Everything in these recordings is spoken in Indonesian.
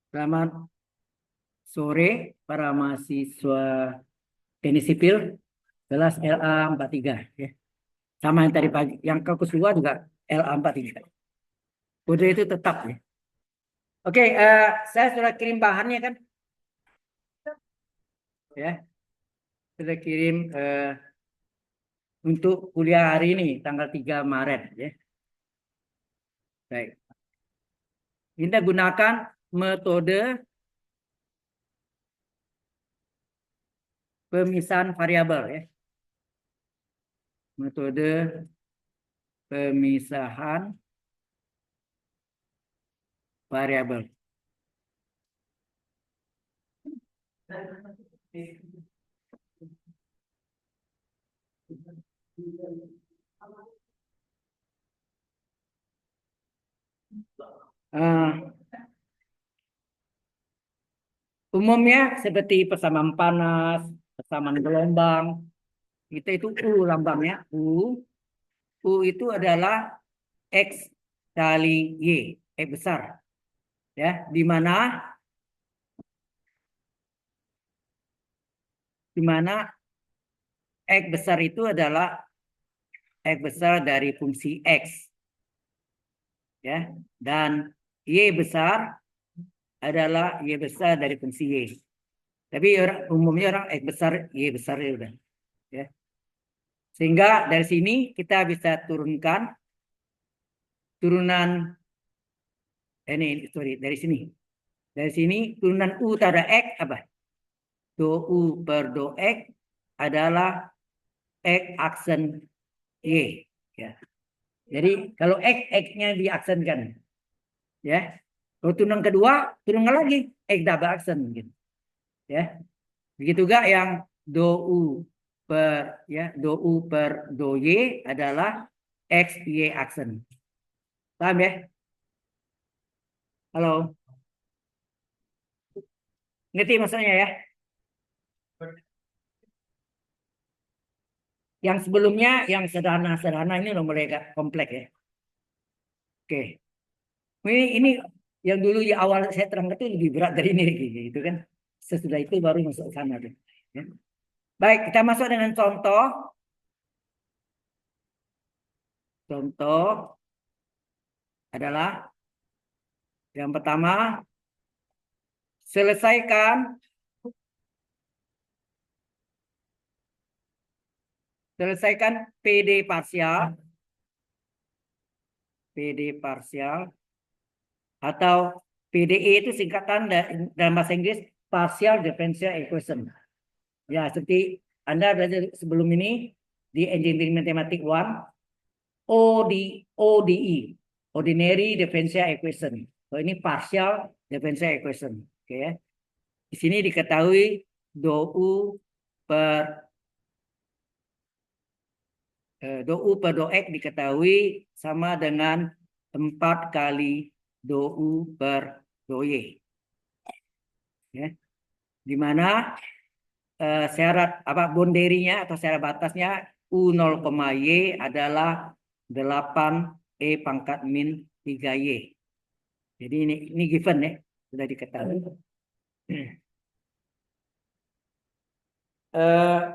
Selamat sore para mahasiswa teknik sipil kelas LA 43 ya. Sama yang tadi pagi, yang kampus luar juga LA 43. Kode itu tetap ya. Oke, saya sudah kirim bahannya kan? Ya, sudah kirim untuk kuliah hari ini tanggal 3 Maret ya. Baik. Kita gunakan metode pemisahan variabel ya. Metode pemisahan variabel. Ah, umumnya seperti persamaan panas, persamaan gelombang, kita itu U lambangnya. U itu adalah X kali Y, X besar. Ya, di mana X besar itu adalah X besar dari fungsi X. Ya, dan Y besar adalah Y besar dari fungsi Y. Tapi umumnya orang X besar, Y besar ya udah. Ya. Sehingga dari sini kita bisa turunkan turunan ini sorry dari sini. Dari sini turunan U terhadap X apa? Do U per do X adalah X aksen Y. Ya. Jadi kalau X-nya diaksenkan. Ya. Kalau turunan kedua, turunkan lagi X double aksen. Gitu. Ya. Begitu juga yang do U do U per do Y adalah X Y aksen. Paham ya? Halo. Ngerti maksudnya ya? Yang sebelumnya yang sederhana-sederhana ini udah mulai agak kompleks ya. Oke. Ini yang dulu di awal saya terangkan itu lebih berat dari ini gitu kan. Sesudah itu baru masuk ke sana tuh. Ya. Baik, kita masuk dengan contoh. Contoh adalah yang pertama, selesaikan PD parsial. PD parsial atau PDE itu singkatan dalam bahasa Inggris partial differential equation. Ya, seperti Anda belajar sebelum ini di Engineering Mathematics 1, ODE, Ordinary Differential Equation. So, ini partial differential equation. Oke ya. Di sini diketahui do U per do X diketahui sama dengan 4 kali do U per do Y. Ya. Di mana syarat boundary-nya atau syarat batasnya U0, Y adalah 8 E pangkat min 3Y. Jadi ini given ya, sudah diketahui.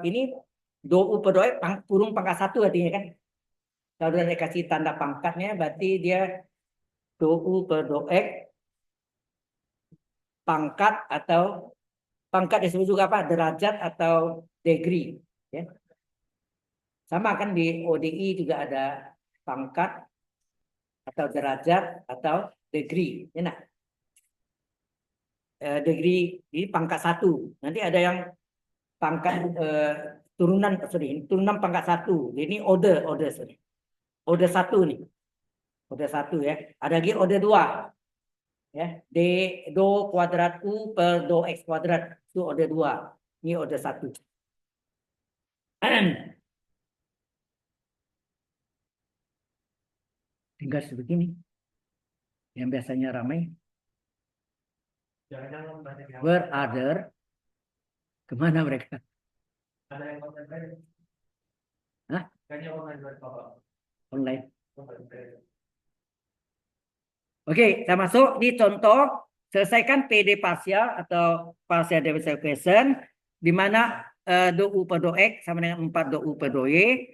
Ini do U per do X kurung pangkat 1 artinya kan. Kalau udah dikasih tanda pangkatnya berarti dia do U per do X pangkat atau pangkat disebut juga apa? Derajat atau degree. Ya. Sama kan di ODI juga ada pangkat atau derajat atau degree. Ya, nah. Degree ini pangkat 1. Nanti ada yang pangkat turunan pangkat 1. Ini order sorry. Order 1 nih. Order 1 ya. Ada lagi order 2. Ya, do kuadrat U per do X kuadrat. Itu order 2. Ini order 1. Tinggal sebegini. Yang biasanya ramai. Berother. Kemana mereka? Hah? Online. Oke, kita masuk di contoh selesaikan PD parsial atau partial differential equation di mana do U per do X sama dengan 4 do U per do Y.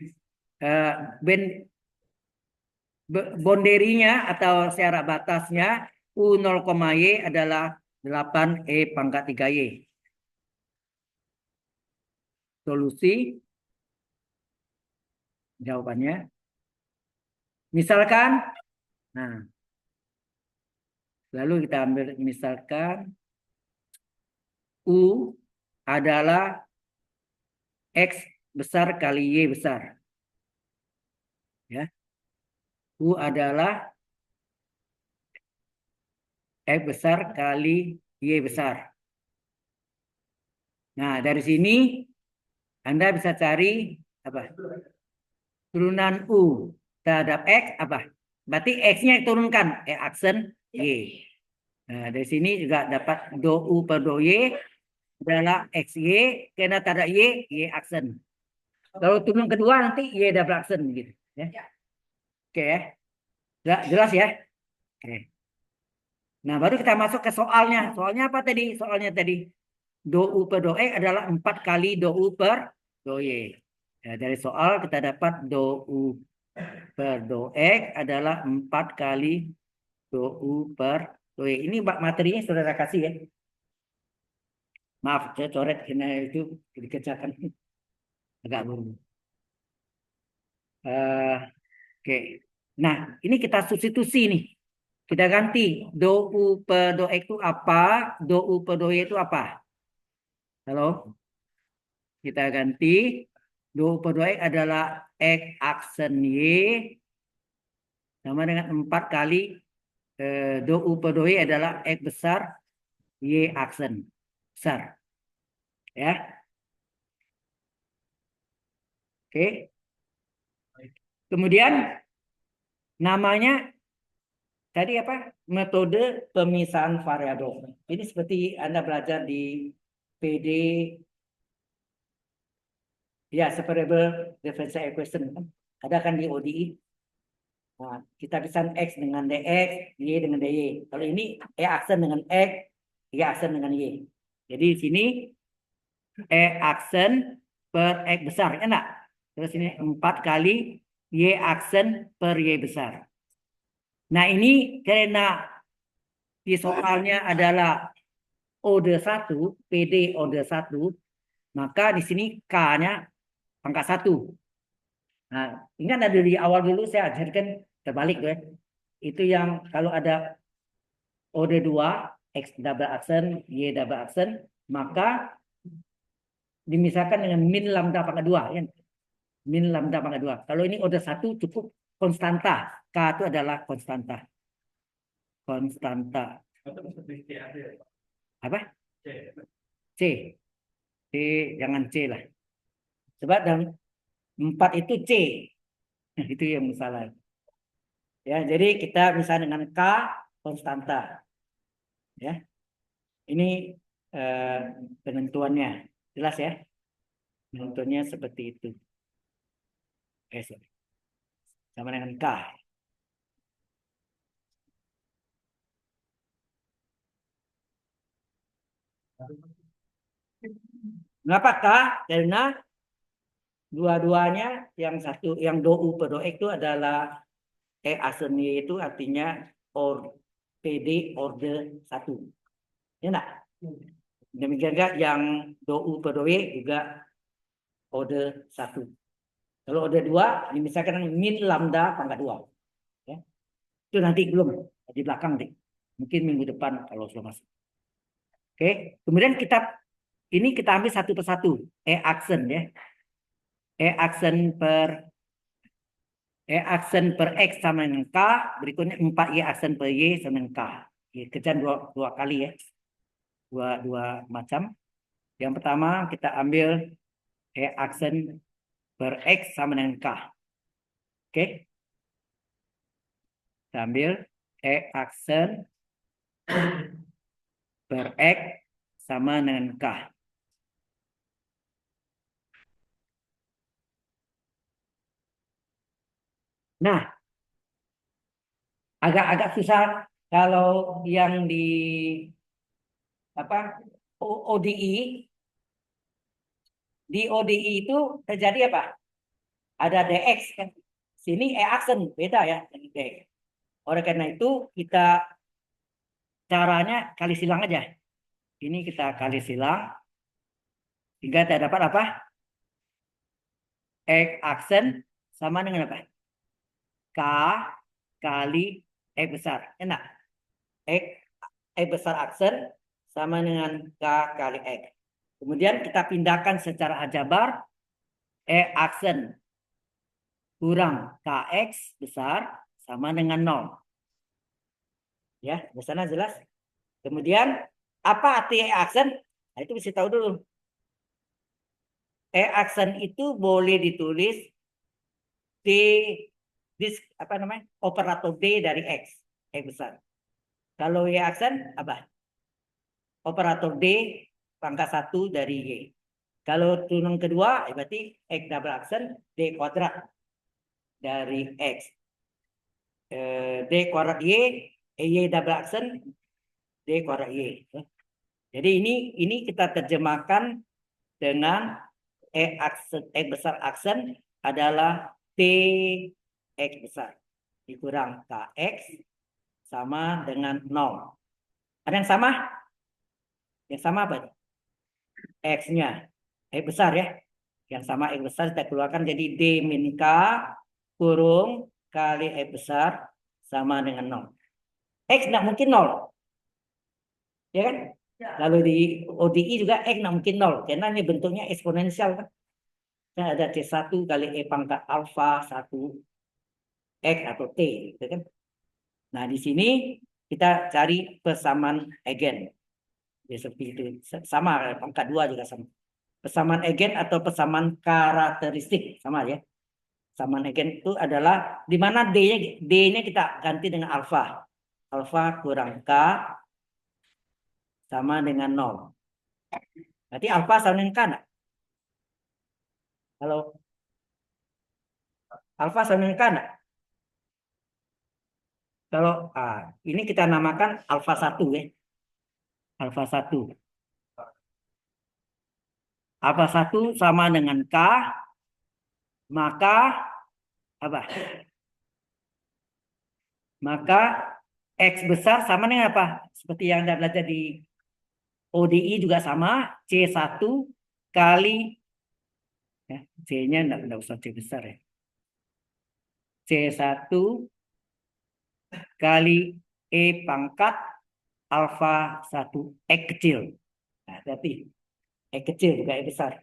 Boundary-nya atau syarat batasnya U0, Y adalah 8 E pangkat 3Y. Solusi jawabannya. Misalkan, nah, lalu kita ambil misalkan U adalah X besar kali Y besar. Ya. U adalah X besar kali Y besar. Nah, dari sini Anda bisa cari apa? Turunan U terhadap X apa? Berarti X-nya turunkan, aksen Y. Nah, dari sini juga dapat do U per do Y adalah XY, karena tak ada Y aksen. Kalau turun kedua nanti Y double aksen gitu. Ya. Oke ya. Jelas ya? Oke. Nah, baru kita masuk ke soalnya. Soalnya apa tadi? Soalnya tadi do U per do X adalah 4 kali do U per do Y. Ya, dari soal kita dapat do U per do X adalah 4 kali do U per do Y. Ini materinya saudara kasih ya. Maaf, saya coret karena itu dikerjakan agak buru. Oke. Nah, ini kita substitusi nih. Kita ganti do U per do X itu apa? Do U per do Y itu apa? Halo? Kita ganti. Do U per do X adalah X aksen Y sama dengan 4 kali do U per do Y adalah X besar Y aksen besar. Ya. Oke. Kemudian namanya tadi apa? Metode pemisahan variabel. Ini seperti Anda belajar di PD ya, separable differential equation kan. Ada kan di ODI. Nah, kita bisa X dengan DX, Y dengan DY. Kalau ini E aksen dengan X, Y aksen dengan Y. Jadi di sini E aksen per X besar, enak. Terus ini 4 kali Y aksen per Y besar. Nah, ini karena di soalnya adalah order 1, PD order 1, maka di sini K-nya pangkat 1. Nah, ingat ada di awal dulu saya ajarkan terbalik ya. Itu yang kalau ada order 2, X double aksen, Y double aksen, maka dimisahkan dengan min lambda pangkat 2 ya. Min lambda pangkat 2. Kalau ini order 1 cukup konstanta. K itu adalah konstanta. Konstanta. Apa? C. C, jangan C lah. Sebab dan 4 itu C. Itu yang salah. Ya, jadi kita bisa dengan K konstanta. Ya. Ini penentuannya. Jelas ya? Penentuannya seperti itu. Sorry. Sama dengan K. Kenapa K? Karena dua-duanya yang satu yang do U per do X itu adalah aksen Y itu artinya PD order 1. Ya enggak? Demikian juga yang do U per do Y juga order 1. Kalau order 2 misalkan min lambda pangkat 2. Ya. Itu nanti belum di belakang deh. Mungkin minggu depan kalau sudah masuk. Oke, kemudian ini kita ambil satu persatu. Aksen ya. Aksen per X sama dengan K, berikutnya 4 Y aksen per Y sama dengan K. Ya, kerjaan dua kali ya. Dua macam. Yang pertama kita ambil aksen per X sama dengan K. Oke. Kita ambil aksen per X sama dengan K. Nah, agak-agak susah kalau yang di apa ODI. Di ODI itu terjadi apa? Ada DX kan. Sini aksen beda ya dengan DX. Oleh karena itu kita caranya kali silang aja. Ini kita kali silang sehingga kita dapat apa? X aksen sama dengan apa? K kali X besar. Enak. X besar aksen sama dengan K kali X. Kemudian kita pindahkan secara aljabar. Aksen kurang KX besar sama dengan 0. Ya, di sana jelas. Kemudian apa arti aksen? Nah, itu mesti tahu dulu. Aksen itu boleh ditulis D, apa namanya? Operator D dari X besar. Kalau Y aksen apa? Operator D pangkat 1 dari Y. Kalau turunan kedua berarti X double aksen D kuadrat dari X. D kuadrat Y double aksen D kuadrat Y. Jadi ini kita terjemahkan dengan X besar aksen adalah T X besar dikurang KX sama dengan 0. Ada yang sama? Yang sama apa? X-nya. X besar ya. Yang sama X besar kita keluarkan jadi D min K kurung kali X besar sama dengan 0. X tidak mungkin 0. Ya kan? Lalu di ODI juga X tidak mungkin 0. Karena ini bentuknya eksponensial kan. Ada C1 kali E pangkat alfa 1 X atau T. Gitu kan? Nah di sini kita cari persamaan eigen. Ya, seperti itu. Sama, pangkat 2 juga sama. Persamaan eigen atau persamaan karakteristik. Sama ya. Persamaan eigen itu adalah di mana D-nya kita ganti dengan alfa. Alfa kurang K sama dengan 0. Berarti alfa sama dengan K enggak? Kalau alfa sama dengan K enggak? Kalau ini kita namakan alfa 1 ya. Alfa 1. Alfa 1 sama dengan K, maka apa? Maka X besar sama dengan apa? Seperti yang Anda belajar di ODI juga sama, C1 kali, ya, C-nya enggak usah C besar ya. C1 kali E pangkat alfa 1 X kecil. Nah, berarti X kecil juga E besar.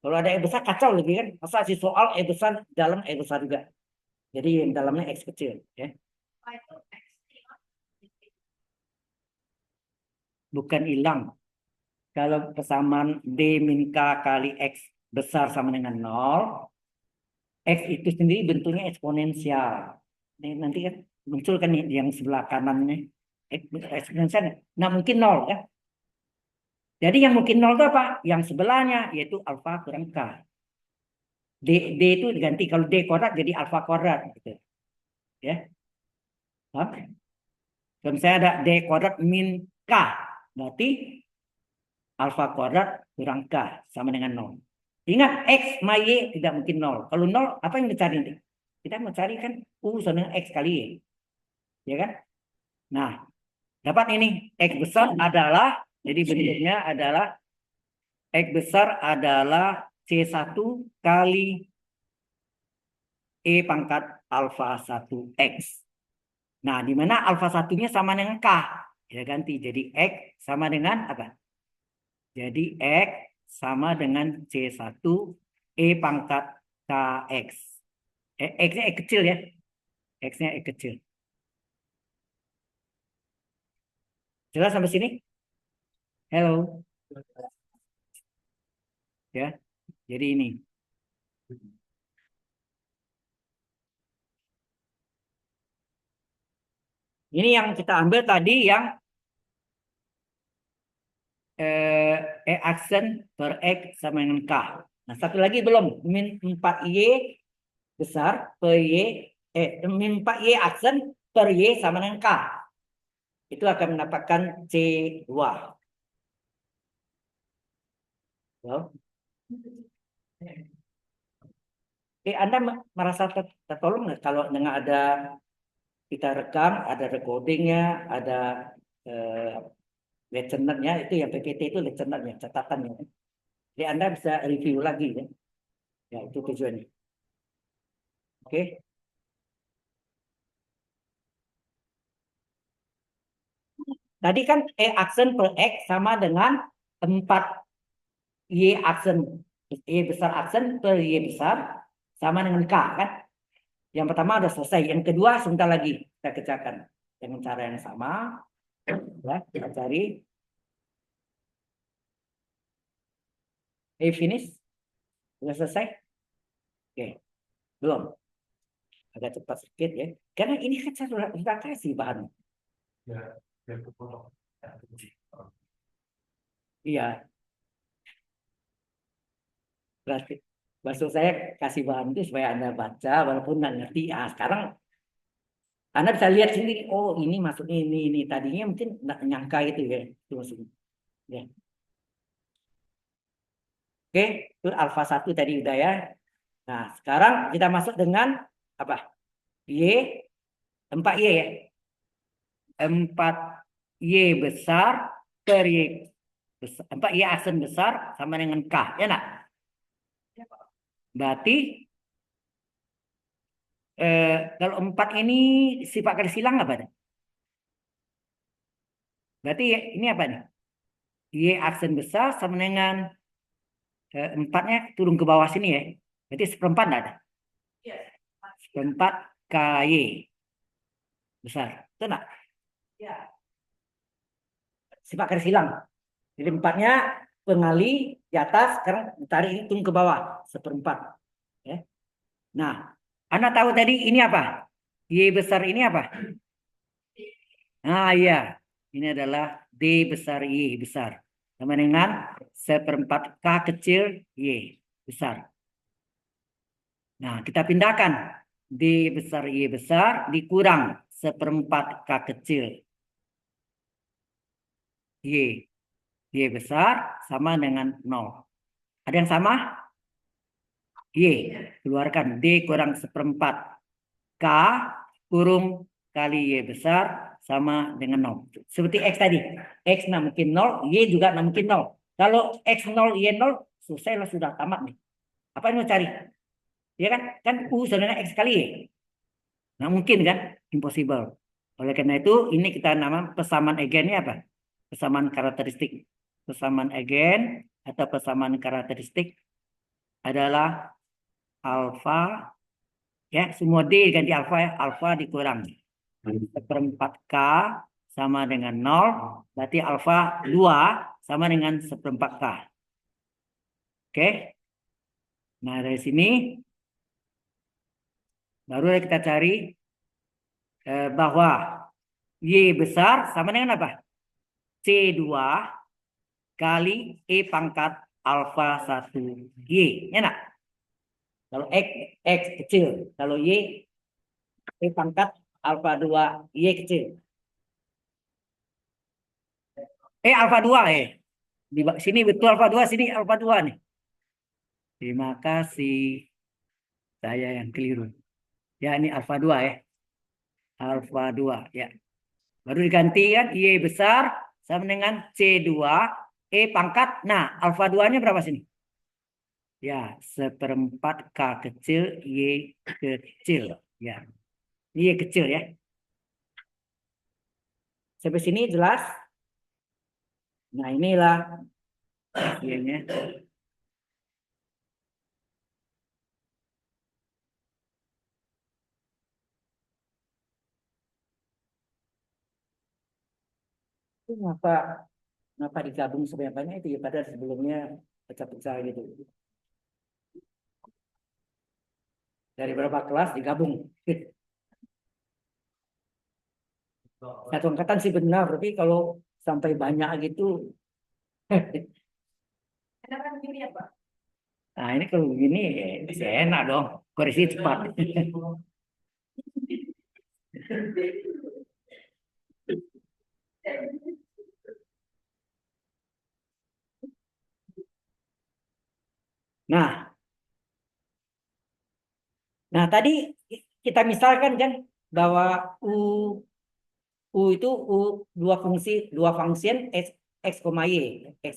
Kalau ada E besar kacau lebih kan. Masa si soal E besar dalam E besar juga. Jadi yang dalamnya X kecil. Ya. Bukan hilang. Kalau persamaan D min K kali X besar sama dengan 0. X itu sendiri bentuknya eksponensial. Ini nanti kan muncul kan yang sebelah kanannya. Eksponensial. Nah mungkin 0 kan. Jadi yang mungkin 0 itu apa? Yang sebelahnya yaitu alfa kurang K. D itu diganti kalau D kuadrat jadi alfa kuadrat gitu. Ya. Oke. Kalau misalnya ada D kuadrat min K, berarti alfa kuadrat kurang K sama dengan 0. Ingat X ma Y tidak mungkin 0. Kalau 0 apa yang dicari nanti? Kita mencari kan U sama dengan X kali Y. Ya kan? Nah, dapat ini X besar adalah jadi bentuknya adalah X besar adalah C1 kali E pangkat alfa 1 X. Nah, di mana alfa 1-nya sama dengan K. Ya ganti jadi X sama dengan apa? Jadi X sama dengan C1 E pangkat KX. X-nya X kecil ya. X-nya X kecil. Jelas sampai sini? Halo. Ya. Jadi ini. Ini yang kita ambil tadi yang aksen per X sama dengan K. Nah, satu lagi belum. Min 4Y besar per Y min 4Y aksen per Y sama dengan K. itu akan mendapatkan C2. Well, Anda merasa tertolong nggak kalau dengan ada kita rekam, ada recordingnya, ada listenernya, itu yang PPT itu listenernya, catatannya. Jadi Anda bisa review lagi ya. Ya, itu tujuannya. Oke. Tadi kan E aksen per X sama dengan 4 Y aksen. Y besar aksen per Y besar sama dengan K kan. Yang pertama udah selesai. Yang kedua sebentar lagi kita kerjakan dengan cara yang sama. Ya, kita cari. Finish. Sudah selesai? Oke. Belum. Agak cepat sedikit ya. Karena ini kan saya sudah kasih bahan. Ya, iya. Berarti maksud saya kasih bahan itu supaya Anda baca walaupun nggak ngerti. Ah, sekarang Anda bisa lihat sendiri. Oh, ini maksudnya ini. Tadinya mungkin nggak nyangka itu ya. Itu maksudnya. Ya. Oke, itu alfa 1 tadi udah ya. Nah, sekarang kita masuk dengan apa? Y, 4Y ya. 4Y besar per Y besar. 4Y aksen besar sama dengan K. Ya nak? Berarti kalau 4 ini sifat garis silang apa nih? Berarti ini apa nih? Y aksen besar sama dengan 4-nya turun ke bawah sini ya. Berarti seperempat ada. Seperempat KY besar. Itu enggak? Sifat garis silang. Jadi 4-nya pengali di atas, sekarang tarik ini turun ke bawah. Seperempat. Ya. Nah, Anda tahu tadi ini apa? Y besar ini apa? Nah, iya. Ini adalah D besar Y besar. Sama dengan seperempat K kecil Y besar. Nah, kita pindahkan. D besar Y besar dikurang seperempat K kecil Y. Y besar sama dengan 0. Ada yang sama? Y. Keluarkan. D kurang seperempat K kurung kali Y besar sama dengan 0. Seperti X tadi. X nggak mungkin 0, Y juga nggak mungkin 0. Kalau X 0, Y 0, selesai lah, sudah tamat nih. Apa yang mau cari? Ya kan? Kan U sebenarnya X kali Y. Nggak mungkin kan? Impossible. Oleh karena itu, ini kita nama persamaan agennya apa? Persamaan karakteristik. Persamaan agen atau persamaan karakteristik adalah alfa, ya semua D ganti alfa ya, alfa dikurang seperempat K sama dengan 0, berarti alfa 2 sama dengan seperempat K. Oke. Nah, dari sini baru kita cari bahwa Y besar sama dengan apa? C2 kali E pangkat alfa 1 Y. Ya nak? Kalau X kecil. Kalau Y, E pangkat alfa 2 Y kecil. Alfa 2 . Di sini betul alfa 2, sini alfa 2 nih. Terima kasih. Saya yang keliru. Ya, ini alfa 2 ya. Alfa 2 ya. Baru diganti kan Y besar sama dengan C2 E pangkat. Nah, alfa 2-nya berapa sini? Ya, seperempat K kecil Y kecil ya. Y kecil ya. Sampai sini jelas? Nah, inilah Y-nya. Itu kenapa digabung sebanyak-banyak itu ya, padahal sebelumnya pecah-pecah gitu. Dari berapa kelas digabung. Satu angkatan sih benar, tapi kalau sampai banyak gitu. Nah, ini kalau begini bisa enak dong. Koreksi cepat. Nah, tadi kita misalkan kan bahwa U itu dua function x, y. X.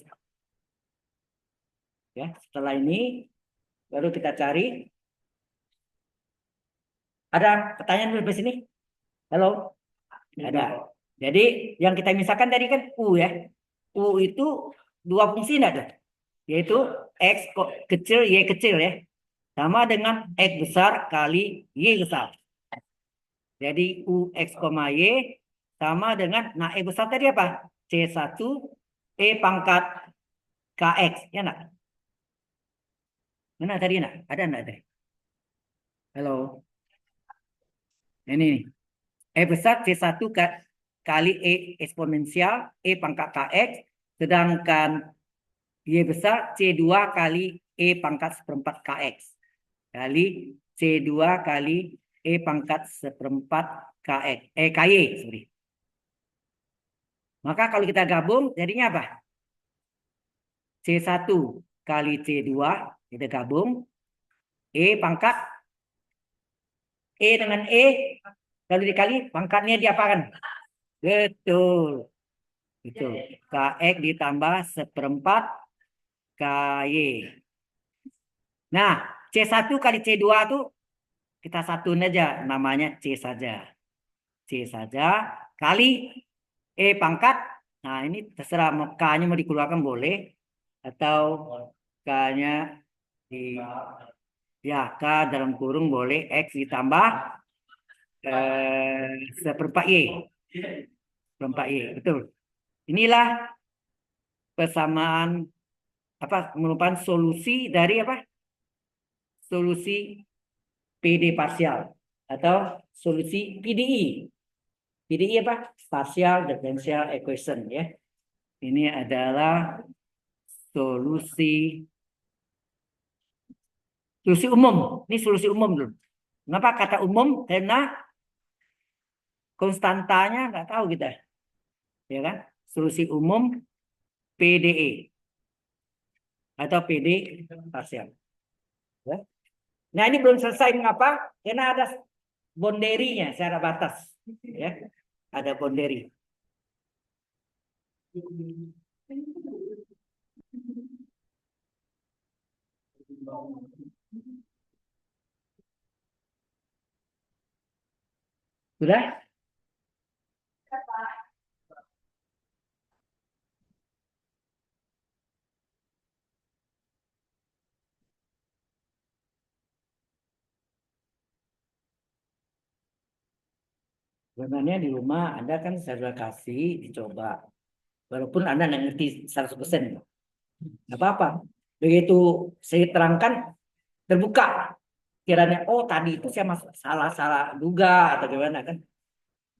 Ya, setelah ini baru kita cari. Ada pertanyaan di sini? Halo? Ada. Jadi yang kita misalkan tadi kan U ya. U itu dua fungsi enggak ada? Yaitu X kecil, Y kecil ya. Sama dengan X besar kali Y besar. Jadi U X, Y sama dengan, nah X besar tadi apa? C1 E pangkat KX. Ya enggak? Mana tadi enggak? Ada enggak tadi? Halo? Ini nih. E besar C1 kali E eksponensial E pangkat KX. Sedangkan Y besar C2 kali E pangkat seperempat KX. Kali C2 kali E pangkat seperempat KX. KY, sorry. Maka kalau kita gabung, jadinya apa? C1 kali C2, kita gabung. E pangkat, E dengan E, kalau dikali, pangkatnya diapakan? Betul. Betul. KX ditambah seperempat KY. Nah, C1 kali C2 itu kita satuin aja, namanya C saja. C saja kali E pangkat. Nah, ini terserah K-nya mau dikeluarkan boleh. Atau K-nya di, ya, K dalam kurung boleh. X ditambah seperempat Y. Seperempat Y, betul. Inilah persamaan, apa, merupakan solusi dari apa? Solusi PD parsial atau solusi PDE. PDE apa? Partial differential equation ya. Ini adalah solusi solusi umum. Ini solusi umum dulu. Kenapa kata umum? Karena konstantanya nggak tahu kita, ya kan? Solusi umum PDE atau PD parsial. Ya. Nah ini belum selesai mengapa? Karena ada boundary-nya secara batas, ya. Ada boundary. Sudah? Sebenarnya di rumah Anda kan saya kasih dicoba. Walaupun Anda nggak ngerti 100%. Nggak apa-apa. Begitu saya terangkan, terbuka. Kiranya, oh tadi itu saya salah-salah duga atau gimana kan.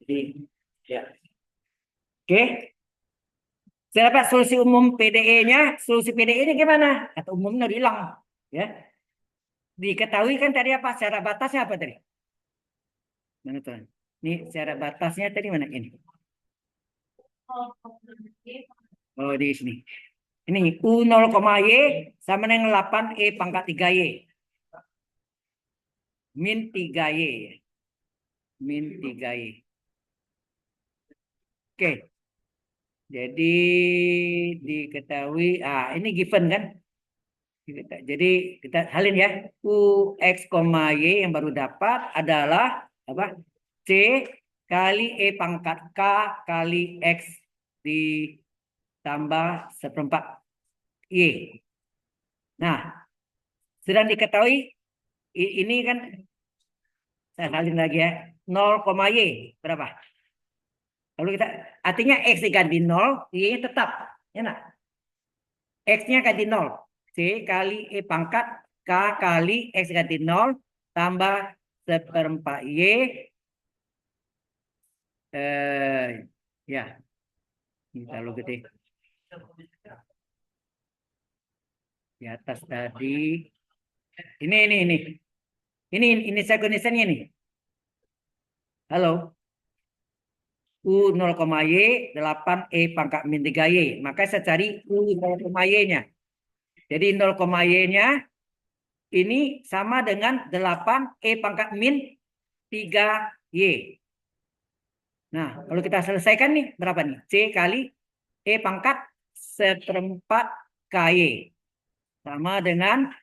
Jadi, ya. Oke. Saya dapat solusi umum PDE-nya. Solusi PDE-nya gimana? Atau umumnya udah hilang. Ya. Diketahui kan tadi apa? Syarat batasnya apa tadi? Mana tuh? Ini syarat batasnya tadi mana ini? Oh, di sini. Ini U 0, Y sama dengan 8 E pangkat 3Y. Min 3Y. Min 3Y. Oke. Jadi diketahui, ini given kan? Jadi kita halin ya. U X, Y yang baru dapat adalah apa? C kali E pangkat K kali X ditambah seperempat Y. Nah, sedang diketahui ini kan, saya salin lagi ya. 0, Y berapa? Lalu kita artinya X diganti 0, Y-nya tetap. Ya enggak? X-nya ganti 0. C kali E pangkat K kali X ganti 0 tambah seperempat Y. Ya, ini terlalu gede. Di atas tadi. Ini. Ini sequencernya nih. Halo. U 0, Y 8 E pangkat min 3 Y. Maka saya cari U 0, Y-nya. Jadi 0, Y-nya ini sama dengan 8 E pangkat min 3Y. Nah, kalau kita selesaikan nih, berapa nih? C kali E pangkat 1/4 KY. Sama dengan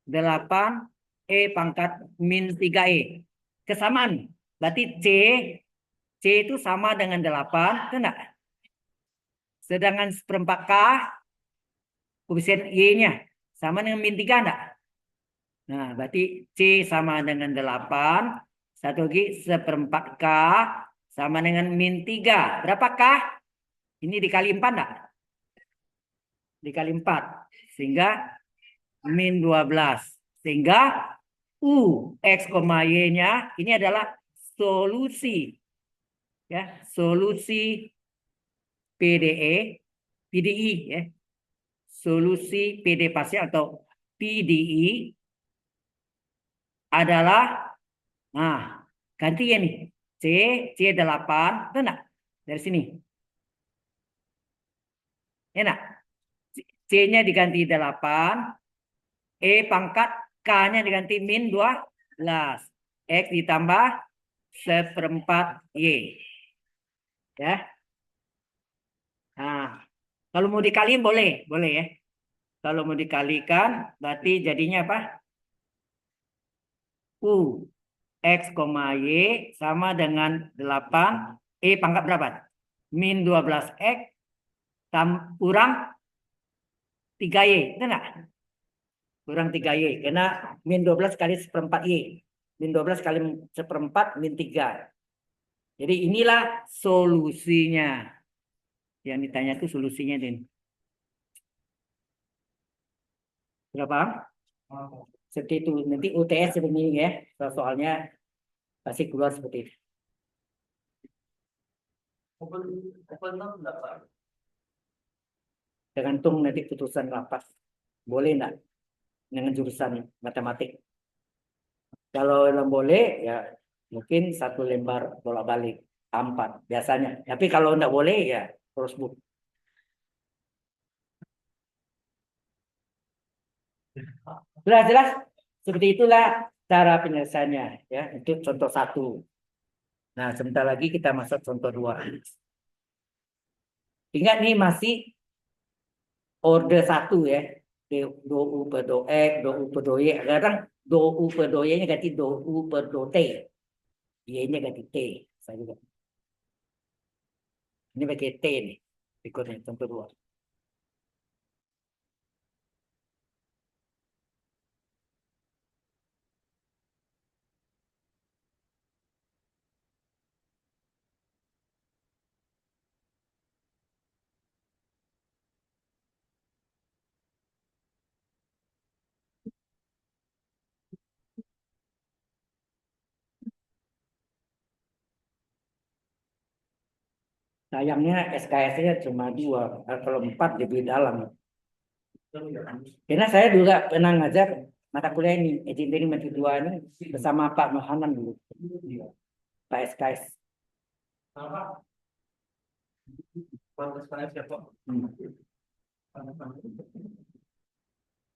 8 E pangkat min 3E. Kesamaan. Berarti C itu sama dengan 8, itu enggak? Sedangkan 1/4 K, koefisien Y-nya sama dengan min 3 enggak? Nah, berarti C sama dengan 8. Satu lagi 1/4 K sama dengan min 3. Berapakah? Ini dikali 4 enggak? Dikali 4. Sehingga min 12. Sehingga U, X, Y-nya ini adalah solusi. Ya, solusi PDI, ya. Solusi PD parsial atau PDI adalah, nah, ganti ya nih. C8, itu enggak? Dari sini. Enak. C-nya diganti 8, E pangkat K-nya diganti min 12. X ditambah 1/4 Y. Ya. Nah, kalau mau dikaliin boleh ya. Kalau mau dikalikan berarti jadinya apa? U X, Y sama dengan 8 E pangkat berapa? Min 12X kurang 3Y. Itu enggak? Kurang 3Y. Karena min 12 kali 1/4 Y. Min 12 kali 1/4 min 3. Jadi inilah solusinya. Yang ditanya itu solusinya, Din. Berapa? Seperti itu. Nanti UTS seperti ini ya. Soalnya pasti keluar seperti itu. Tergantung nanti putusan lapas. Boleh enggak dengan jurusan matematik? Kalau yang boleh ya mungkin 1 lembar bolak-balik 4 biasanya. Tapi kalau enggak boleh ya terus book. Jelas. Seperti itulah cara penyelesaiannya ya. Itu contoh 1. Nah, sebentar lagi kita masuk contoh 2. Ingat nih masih order 1 ya. Do U per do X, do U per do Y. Sekarang do U per do Y-nya ganti do U per do T. Y-nya ganti T. Saya juga. Ini pakai T nih. Berikutnya contoh 2. Sayangnya SKS-nya cuma 2. Kalau 4 lebih dalam. Karena saya juga pernah ngajar mata kuliah ini, engineering metode 2 ini bersama Pak Mohanan dulu. Pak SKS.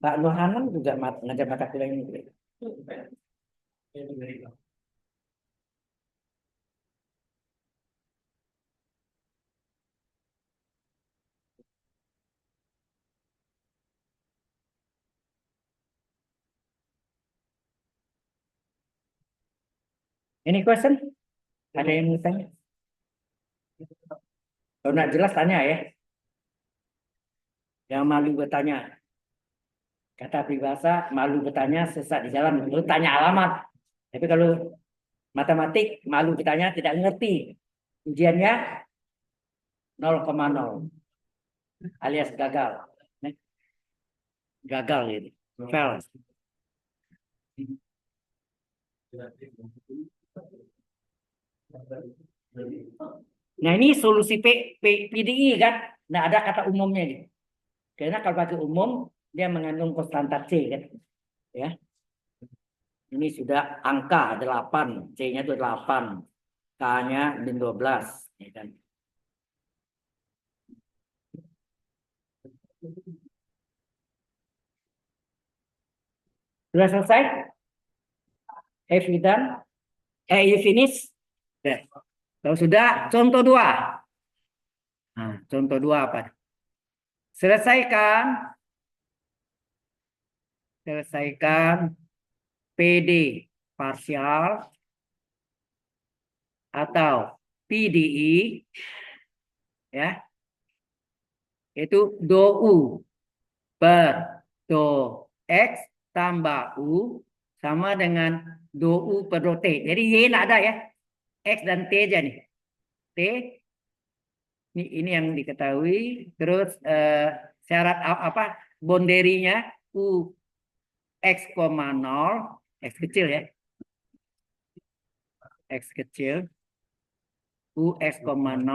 Pak Mohanan juga ngajar mata kuliah ini. Any question? Ada yang mau tanya? Kalau nggak jelas tanya ya. Yang malu bertanya. Kata peribahasa, malu bertanya sesat di jalan. Lu tanya alamat. Tapi kalau matematik, malu bertanya tidak ngerti. Ujiannya 0,0 alias gagal. Gagal gitu. Fail. Nah ini solusi PDI kan. Nah ada kata umumnya gitu. Karena kalau pakai umum dia mengandung konstanta C kan. Ya. Ini sudah angka 8, C-nya itu 8, K-nya min 12 ya kan. Sudah selesai? Have you done? You finish? Kalau sudah, contoh dua. Nah, contoh dua apa? Selesaikan PD parsial atau PDI, ya, itu do U per do X tambah U sama dengan do U per do T. Jadi Y nggak ada ya. X dan T aja nih. T, ini yang diketahui. Terus syarat apa? Boundary-nya U X, 0, X kecil ya. X kecil. U X, 0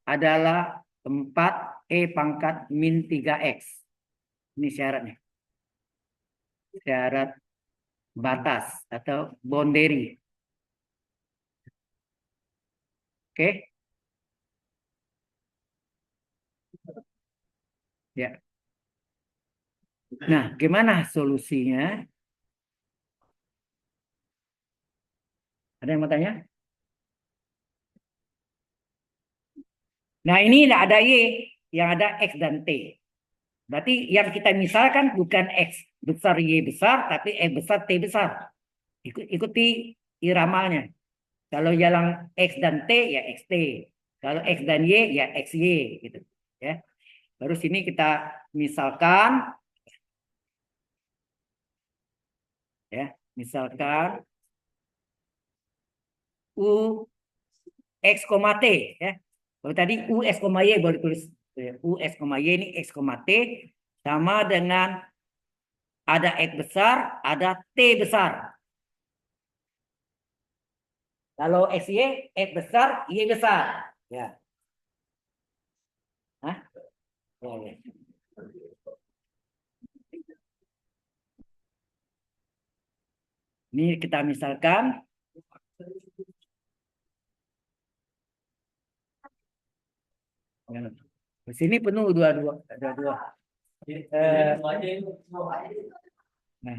adalah 4 E pangkat min 3X. Ini syaratnya. Syarat batas atau boundary. Oke? Ya. Nah, gimana solusinya? Ada yang mau tanya? Nah, ini tidak ada Y, yang ada X dan T. Berarti yang kita misalkan bukan X besar Y besar, tapi X besar T besar. Ikuti iramanya. Kalau yang X dan T ya XT. Kalau X dan Y ya XY gitu. Ya. Baru sini kita misalkan ya, misalkan U X, T ya. Kalau tadi U X, Y boleh tulis U X, Y ini X, T sama dengan ada X besar, ada T besar. Kalau XY, X besar, Y besar. Ya. Hah? Ya, ya. Ini kita misalkan. Di sini penuh dua-dua. Ada dua. Nah.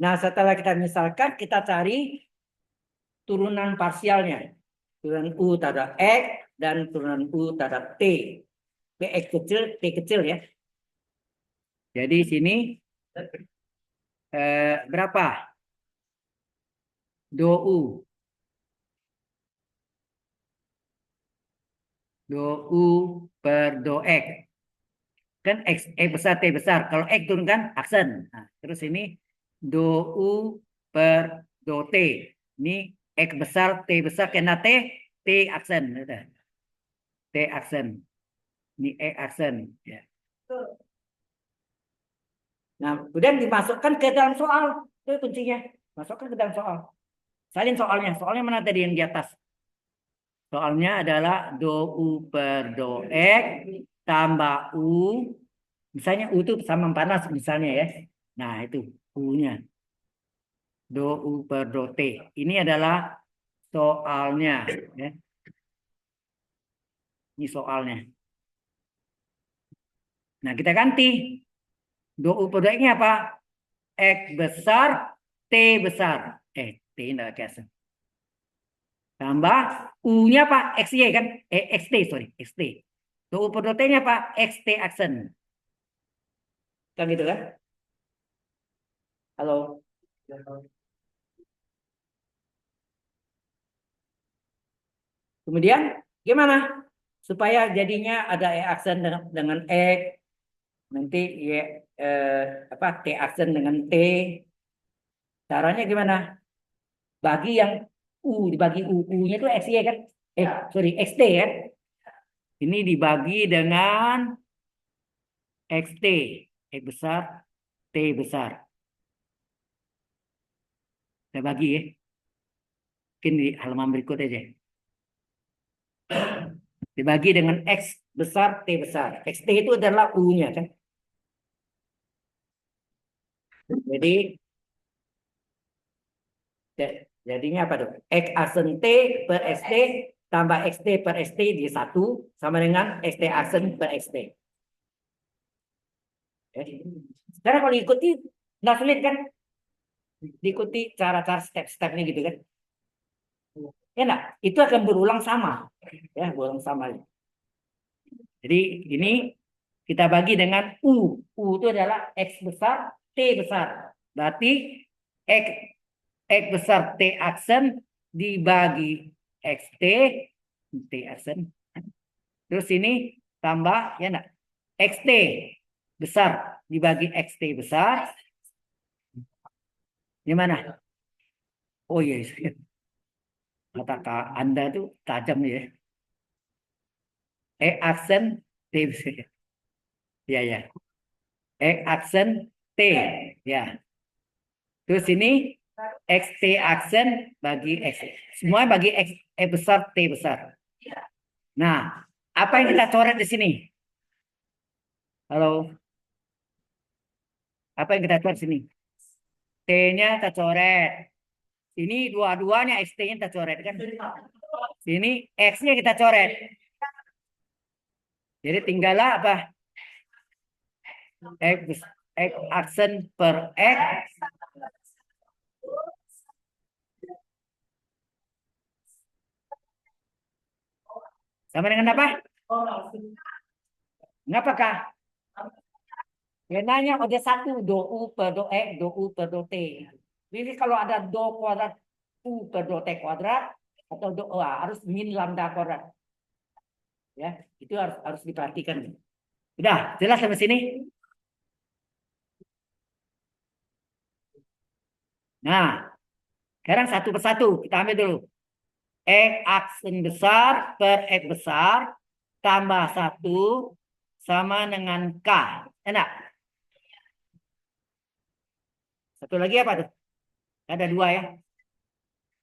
Nah, setelah kita misalkan, kita cari turunan parsialnya. Turunan U terhadap X dan turunan U terhadap T. X kecil, T kecil ya. Jadi sini berapa? Do U. Do U per do X. Kan X besar, T besar. Kalau X turunkan aksen. Nah, terus ini do U per do T. Ini X besar, T besar, kena T aksen. T aksen. Ini E aksen. Ya. Nah, kemudian dimasukkan ke dalam soal. Itu kuncinya. Masukkan ke dalam soal. Salin soalnya. Soalnya mana tadi yang di atas? Soalnya adalah do U per do X tambah U. Misalnya U itu sama panas misalnya ya. Nah, itu U-nya. Do U per do T. Ini adalah soalnya. Ya. Ini soalnya. Nah, kita ganti. Do U per do X-nya apa? X besar, T besar. T enggak kasih. Tambah U-nya apa? XY kan? XT, sorry. XT. Do U per do T-nya apa? XT aksen. Kan gitu kan? Halo. Kemudian gimana? Supaya jadinya ada E aksen dengan X. Nanti Y, apa, T aksen dengan T. Caranya gimana? Bagi yang U, dibagi U-nya itu XY kan? Sorry, XT kan? Ini dibagi dengan XT. X besar, T besar. Saya bagi ya. Mungkin di halaman berikut aja. Dibagi dengan X besar, T besar. XT itu adalah U-nya kan? Jadi Jadinya apa tuh? X aksen T per XT tambah XT per XT di 1 sama dengan XT aksen per XT. Sekarang kalau diikuti, nggak sulit kan? Diikuti cara-cara step-stepnya gitu kan? Ya enggak? Itu akan berulang sama. Ya, berulang sama. Jadi ini kita bagi dengan U. U itu adalah X besar, T besar. Berarti X, X besar T aksen dibagi XT, T aksen. Terus ini tambah, ya enggak? XT besar dibagi XT besar. Gimana? Oh iya, kata Anda tuh tajam ya. Aksen T besar. Ya, ya. Aksen T. Ya. Terus ini XT aksen bagi X. Semua bagi X besar, T besar. Nah, apa yang kita coret di sini? Halo. Apa yang kita coret di sini? T-nya kita coret. Ini dua-duanya XT-nya kita coret kan? Sini X-nya kita coret. Jadi tinggallah apa? X aksen per X sama dengan apa? Ngapakah? Ya nanya ada satu do U per do X, do U per do T. Jadi kalau ada do kuadrat U per do T kuadrat atau do harus min lambda kuadrat. Ya, itu harus diperhatikan. Udah, jelas sampai sini? Nah, sekarang satu persatu kita ambil dulu. X aksen besar per X besar tambah 1 sama dengan K. Enak? Satu lagi apa tuh? Ada dua ya.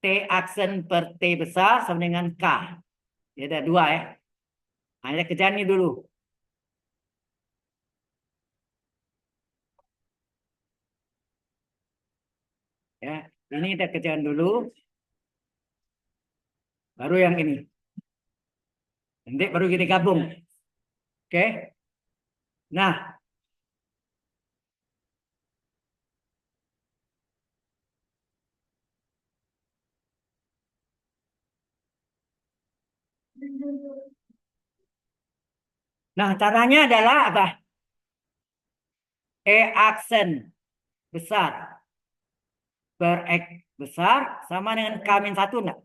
T aksen per T besar sama dengan K. Ya, ada dua ya. Nah, kerjaan ini dulu. Ya, ini kita kerjaan dulu. Baru yang ini. Nanti baru kita gabung. Oke. Nah, caranya adalah apa? Aksen besar per X besar sama dengan K-1 enggak?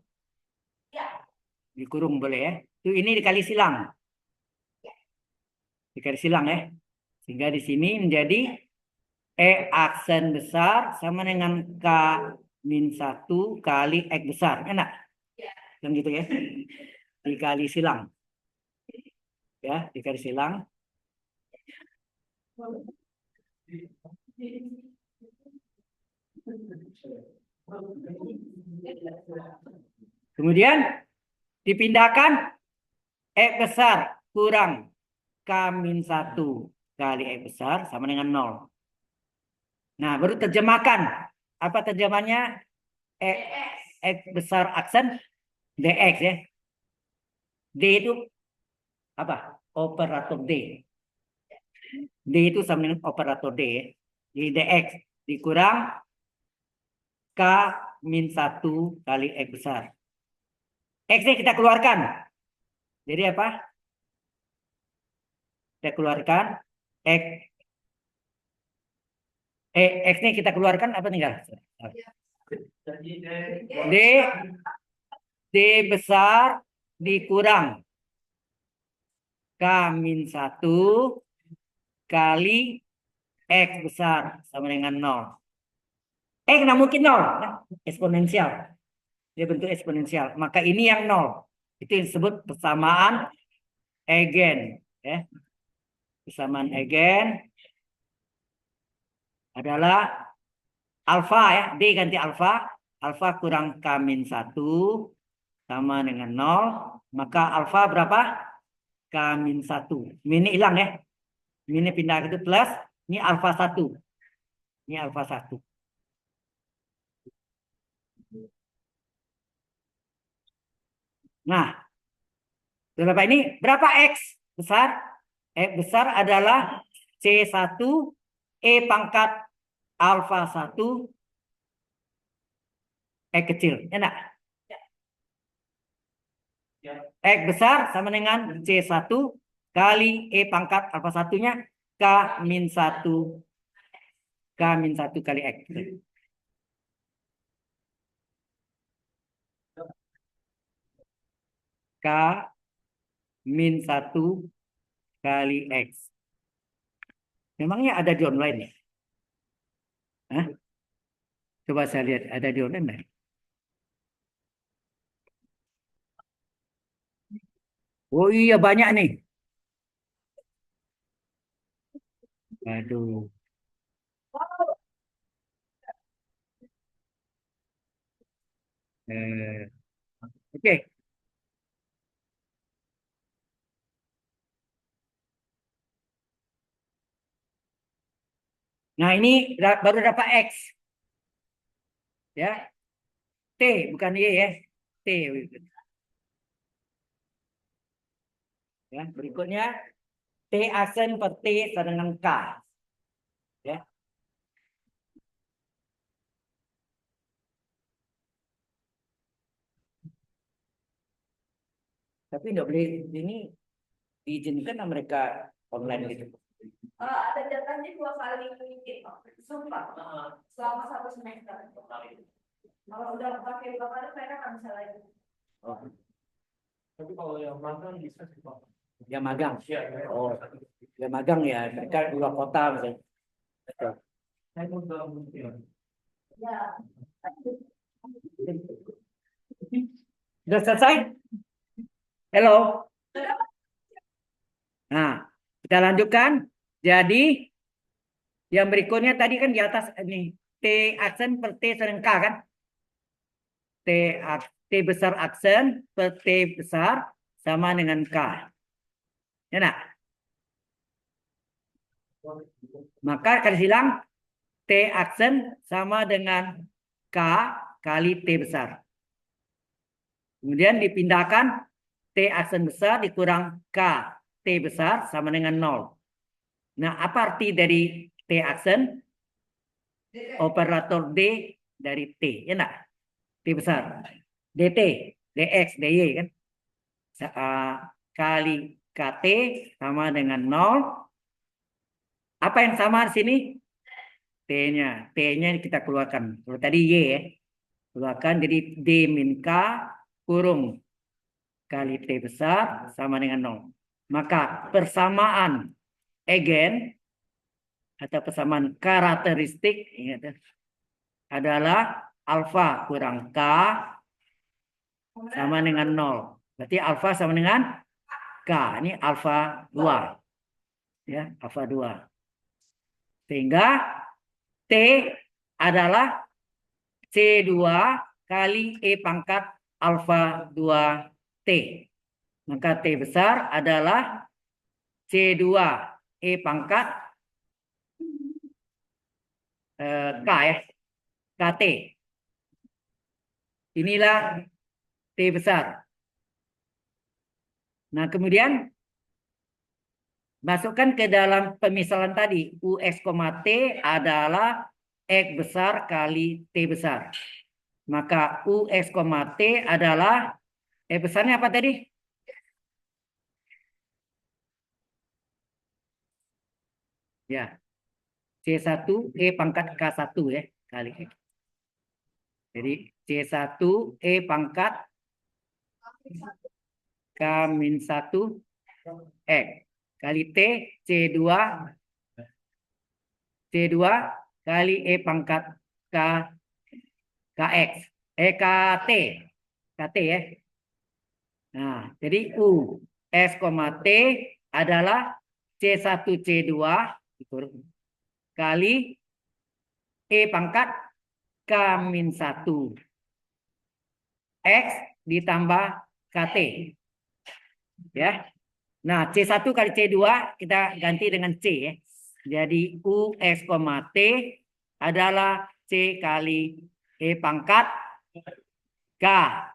Dikurung boleh ya. Itu ini dikali silang. Dikali silang ya. Sehingga di sini menjadi aksen besar sama dengan K-1 kali X besar. Enak? Yang gitu ya. Dikali silang. Ya, dikali silang. Kemudian dipindahkan X besar kurang K-1 kali X besar sama dengan 0. Nah, baru terjemahkan. Apa terjemahnya? X besar aksen DX ya. D itu apa? Operator D. D itu sama dengan operator D ya. Jadi DX dikurang K-1 kali X besar. X-nya kita keluarkan. Jadi apa? Kita keluarkan X. X-nya kita keluarkan apa tinggal? D. D besar dikurang K-1 kali X besar sama dengan 0. Nggak mungkin 0. Eksponensial. Dia bentuk eksponensial. Maka ini yang 0. Itu yang disebut persamaan Eigen. Ya. Persamaan Eigen adalah alfa ya. D ganti alfa. Alfa kurang K-1 sama dengan 0. Maka alfa berapa? K-1. Ini hilang ya. Ini pindah ke plus. Ini alfa 1. Ini alfa 1. Nah, Bapak ini berapa X besar? X besar adalah C1 E pangkat alfa 1 X kecil. Enak. X besar sama dengan C1 kali E pangkat alfa satunya K min 1 K min 1 kali X. K min 1 kali X. Memangnya ada di online ya? Hah? Coba saya lihat, ada di online nggak? Oh iya banyak nih. Aduh. Oke. Nah ini baru dapat X. Ya. T bukan Y ya. T. Ya. Berikutnya T aksen per T sama dengan K. Ya. Tapi nggak boleh ini diizinkan sama mereka online gitu. Ada jatahnya 2 kali Zoom Pak, selama 1 semester. Kalau udah pakai 2 kali mereka nggak bisa lagi. Oh. Tapi kalau yang magang bisa sih Pak. Ya magang. Iya. Oh, ya magang ya. Mereka di luar kota misalnya. Saya udah mungkin. Ya. Sudah selesai? Halo. Nah, kita lanjutkan. Jadi yang berikutnya tadi kan di atas ini T aksen per T sering K kan? T besar aksen per T besar sama dengan K. Ya nak? Maka akan hilang T aksen sama dengan K kali T besar. Kemudian dipindahkan T aksen besar dikurang K T besar sama dengan 0. Nah, apa arti dari T aksen? Operator D dari T. Ya enggak? T besar. DT, DX, DY kan? Kali KT sama dengan 0. Apa yang sama di sini? T-nya. T-nya kita keluarkan. Kalau tadi Y ya. Keluarkan jadi D min K kurung kali T besar sama dengan 0. Maka persamaan eigen atau persamaan karakteristik ingat, adalah alfa kurang K sama dengan 0. Berarti alfa sama dengan K. Ini alfa 2. Ya, alfa 2. Sehingga T adalah C2 kali E pangkat alfa 2T. Maka T besar adalah C2 E pangkat K ya. KT. Inilah T besar. Nah, kemudian masukkan ke dalam pemisalan tadi. US, T adalah X besar kali T besar. Maka US, T adalah X besarnya apa tadi? Ya. C1 E pangkat K1 ya. Kali X. Jadi C1 E pangkat K min 1 X. Kali T C2 kali E pangkat K KX. KT. KT ya. Nah, jadi U S, T adalah C1 C2 kali E pangkat K min 1 X ditambah KT. Ya. Nah, C1 kali C2 kita ganti dengan C ya. Jadi U X, T adalah C kali E pangkat K K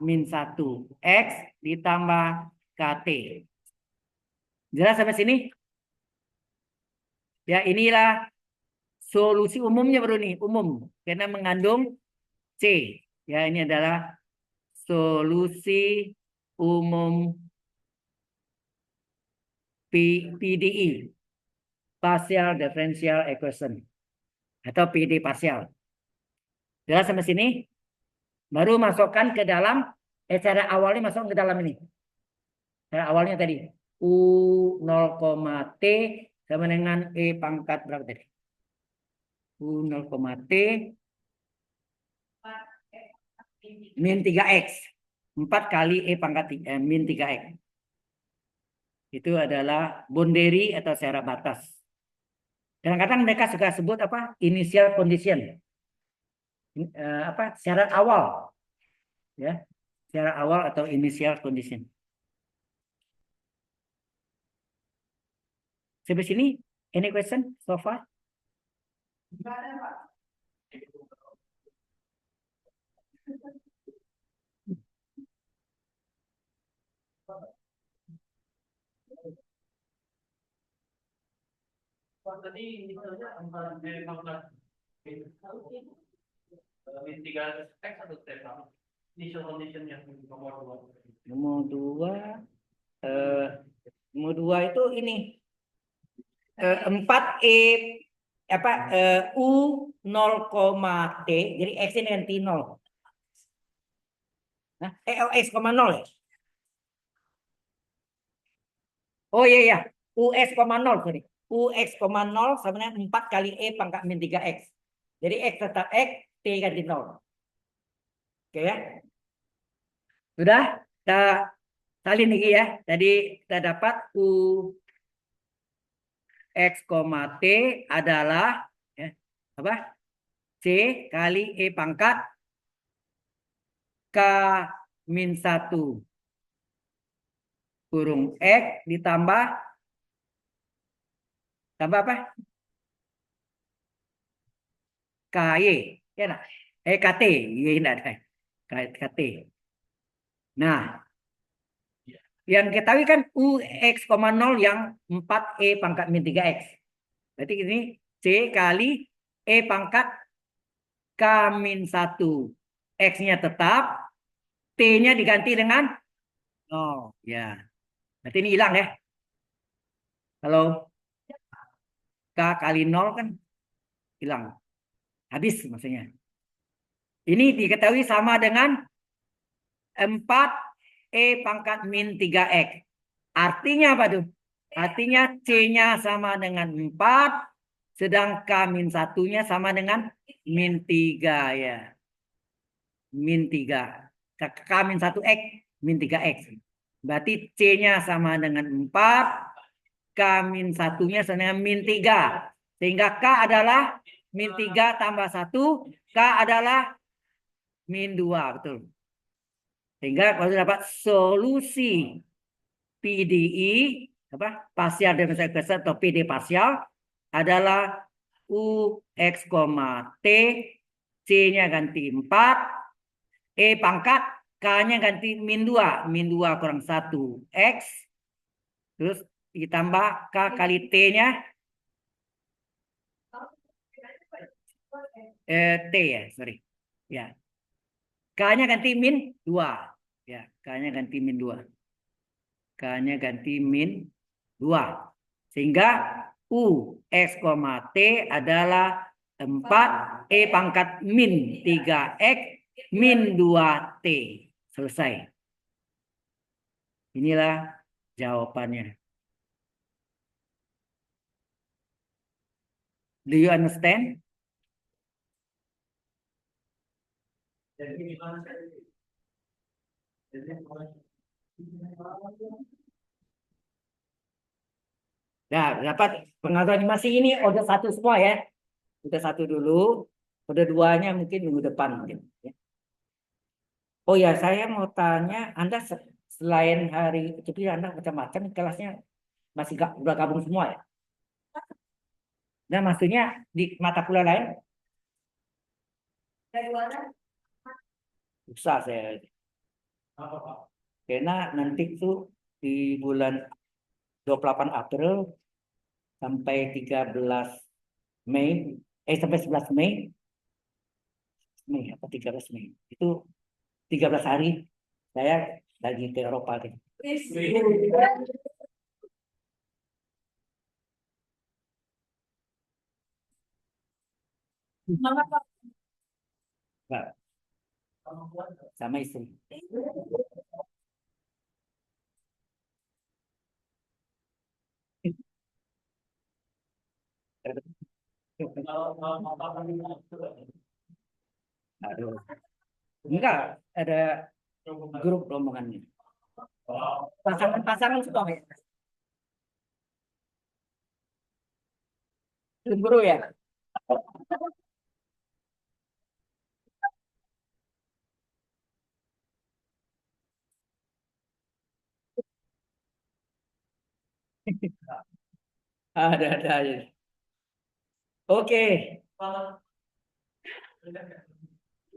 min 1 X ditambah KT. Jelas sampai sini? Ya, inilah solusi umumnya baru nih, umum. Karena mengandung C. Ya, ini adalah solusi umum PDE. Partial Differential Equation. Atau PD partial. Jelas sampai sini? Baru masukkan ke dalam, cara awalnya masuk ke dalam ini. Cara awalnya tadi. U 0, T sama dengan E pangkat berapa tadi? U 0, T min 3X. 4 kali E pangkat min 3X. Itu adalah boundary atau syarat batas. Kadang-kadang mereka suka sebut apa? Initial condition. Syarat awal. Ya. Syarat awal atau initial condition. Sampai sini, any question so far? Nggak ada, Pak. Tadi misalnya antara dari pangkat min 3 X atau T sama. Initial condition yang nomor 2. Nomor dua itu ini 4E U 0, T, jadi X ini dengan T0. Nah, X, 0 ya. Oh iya, US, 0, sorry. UX, 0 sama dengan 4 kali E pangkat min 3X. Jadi X tetap X, T ganti 0. Oke ya. Sudah? Kita salin lagi ya. Tadi kita dapat U X, T adalah ya, apa? C kali E pangkat K min 1 kurung X ditambah apa? KY. Ya, nah. KT. Ya, ini ada. KT. Nah, yang kita tahu kan UX, 0 yang 4E pangkat min 3X. Berarti ini C kali E pangkat K min 1. X-nya tetap, T-nya diganti dengan 0. Ya. Berarti ini hilang ya. Kalau K kali 0 kan hilang. Habis maksudnya. Ini diketahui sama dengan 4E pangkat min 3X. Artinya apa tuh? Artinya C-nya sama dengan 4, sedang K min 1-nya sama dengan min 3 ya. Min 3. K min 1X, min 3X. Berarti C-nya sama dengan 4, K min 1-nya sama dengan min 3. Sehingga K adalah min 3 tambah 1, K adalah min 2, betul. Sehingga kalau dapat solusi PDE, partial differential equation atau PD partial adalah UX, T, C-nya ganti 4, E pangkat, K-nya ganti min 2, min 2 kurang 1, X, terus ditambah K kali T-nya, T ya, sorry. Ya. K-nya ganti min 2. Ya, K-nya ganti min 2. K-nya ganti min 2. Sehingga U, X, T adalah 4 E pangkat min 3X min 2T. Selesai. Inilah jawabannya. Do you understand? Jadi gimana saya? Nah, dapat pengatur animasi ini udah satu semua ya. Udah satu dulu, udah duanya mungkin minggu depan mungkin. Ya. Oh ya, saya mau tanya, Anda selain hari cuti Anda macam-macam kelasnya masih udah gabung semua ya? Nah, maksudnya di mata kuliah lain? Dari mana? Susah saya. Apa, Pak? Karena nanti tuh di bulan 28 April sampai 13 Mei, sampai 11 Mei, apa 13 Mei? Itu 13 hari saya lagi ke Eropa gitu. Mbak, sama istri. Aduh, enggak ada grup rombongannya. Pasangan-pasangan semua ya. Cemburu ya. Ada aja. Oke.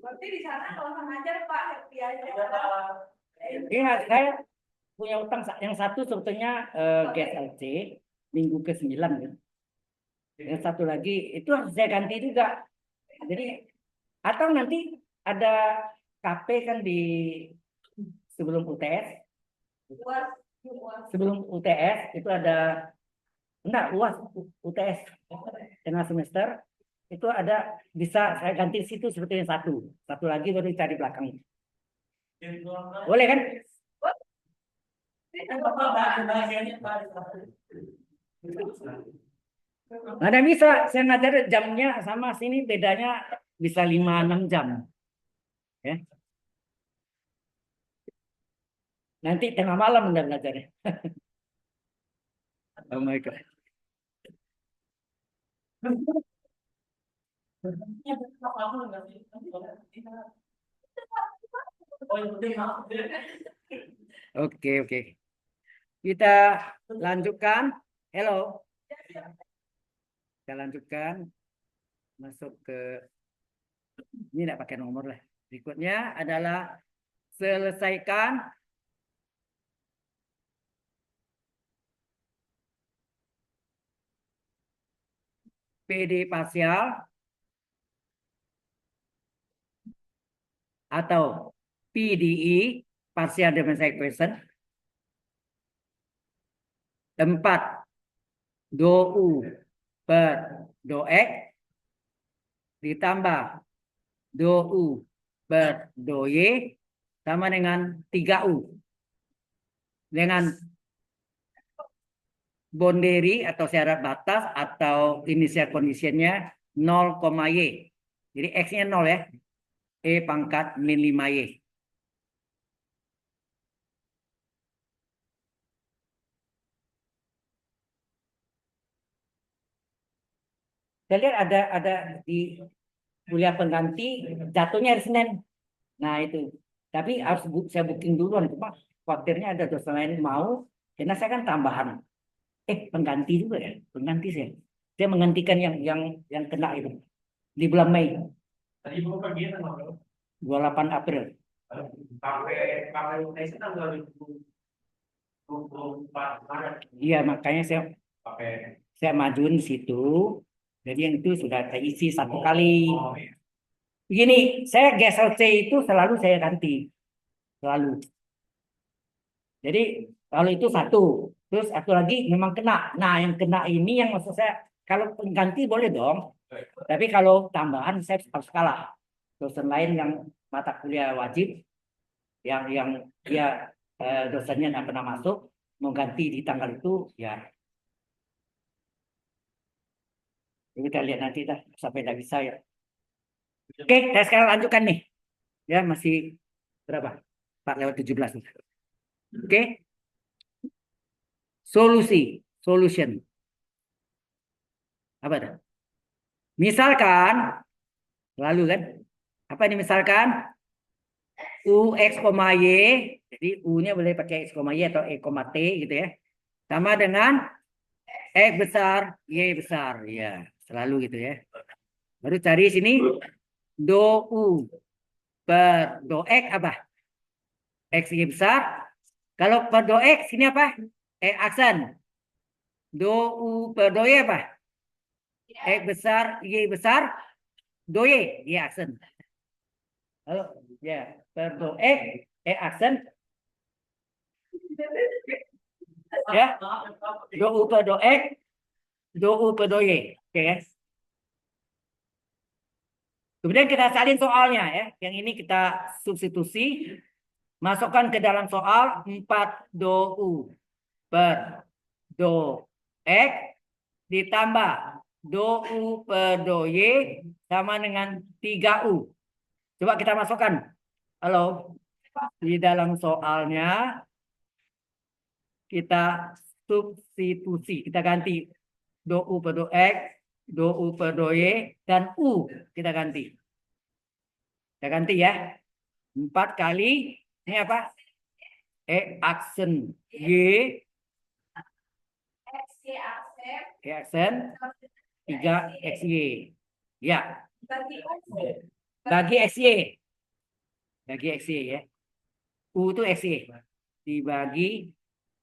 Berarti di sana kalau mengajar Pak happy aja. Iya, saya punya utang yang satu sebetulnya GSLC minggu ke-9 ya. Yang satu lagi itu harus saya ganti juga. Jadi atau nanti ada KP kan di sebelum UTS. Luas, luas. Sebelum UTS itu ada enggak UAS UTS tengah semester itu ada bisa saya ganti di situ sebetulnya satu lagi baru cari belakang. Boleh kan? Ada bisa saya ngajar jamnya sama sini bedanya bisa 5-6 jam ya. Nanti tengah malam udah ngajarnya. Oh my God. Oke. Kita lanjutkan. Hello. Kita lanjutkan. Masuk ke ini tidak pakai nomor lah. Berikutnya adalah selesaikan PD parsial atau PDE partial differential equation 4 do U per do X ditambah do U per do Y sama dengan 3U dengan boundary atau syarat batas atau initial conditionnya 0, Y. Jadi X-nya 0 ya. E pangkat min 5Y. Saya lihat ada di kuliah pengganti jatuhnya hari Senin. Nah itu. Tapi harus saya booking duluan. Cuma khawatirnya ada dosen lain mau. Karena saya kan tambahan. Pengganti juga ya. Pengganti saya. Saya menggantikan yang kena itu. Di bulan Mei. Tadi Bapak pergi tanggal berapa? 28 April. Sampai UTS tanggal 24 Maret. Iya makanya Pakai. saya majuin di situ. Jadi yang itu sudah terisi satu kali. Oh, iya. Begini, saya GSLC itu selalu saya ganti. Selalu. Jadi kalau itu satu. Terus satu lagi memang kena. Nah yang kena ini yang maksud saya. Kalau pengganti boleh dong. Tapi kalau tambahan saya harus kalah. Dosen lain yang mata kuliah wajib. Yang dia dosennya tidak pernah masuk. Mau ganti di tanggal itu. Ya. Jadi kita lihat nanti dah. Sampai tidak bisa ya. Oke, saya sekarang lanjutkan nih. Ya, masih berapa? 4:17. Oke. Solution. Apa dah? Misalkan, lalu kan, apa ini misalkan? U X, Y, jadi U-nya boleh pakai X, Y atau E, T gitu ya. Sama dengan X besar, Y besar. Ya, selalu gitu ya. Baru cari sini, do U per do X apa? X, Y besar. Kalau per do X, ini apa? X aksen. Do U per do Y apa? X besar, Y besar, do Y aksen. Halo, ya, per do X aksen, ya, do U per do X, do U per do Y. Oke, ya. Kemudian kita salin soalnya ya. Yang ini kita substitusi, masukkan ke dalam soal 4 do U per do X ditambah do U per do Y sama dengan 3U. Coba kita masukkan. Halo. Di dalam soalnya kita substitusi. Kita ganti do U per do X, do U per do Y, dan U kita ganti. Kita ganti ya. 4 kali. Ini apa? Aksen Y. XY aksen. Aksen 3XY. Ya. Bagi Bagi XY. Bagi XY ya. U itu XY. Dibagi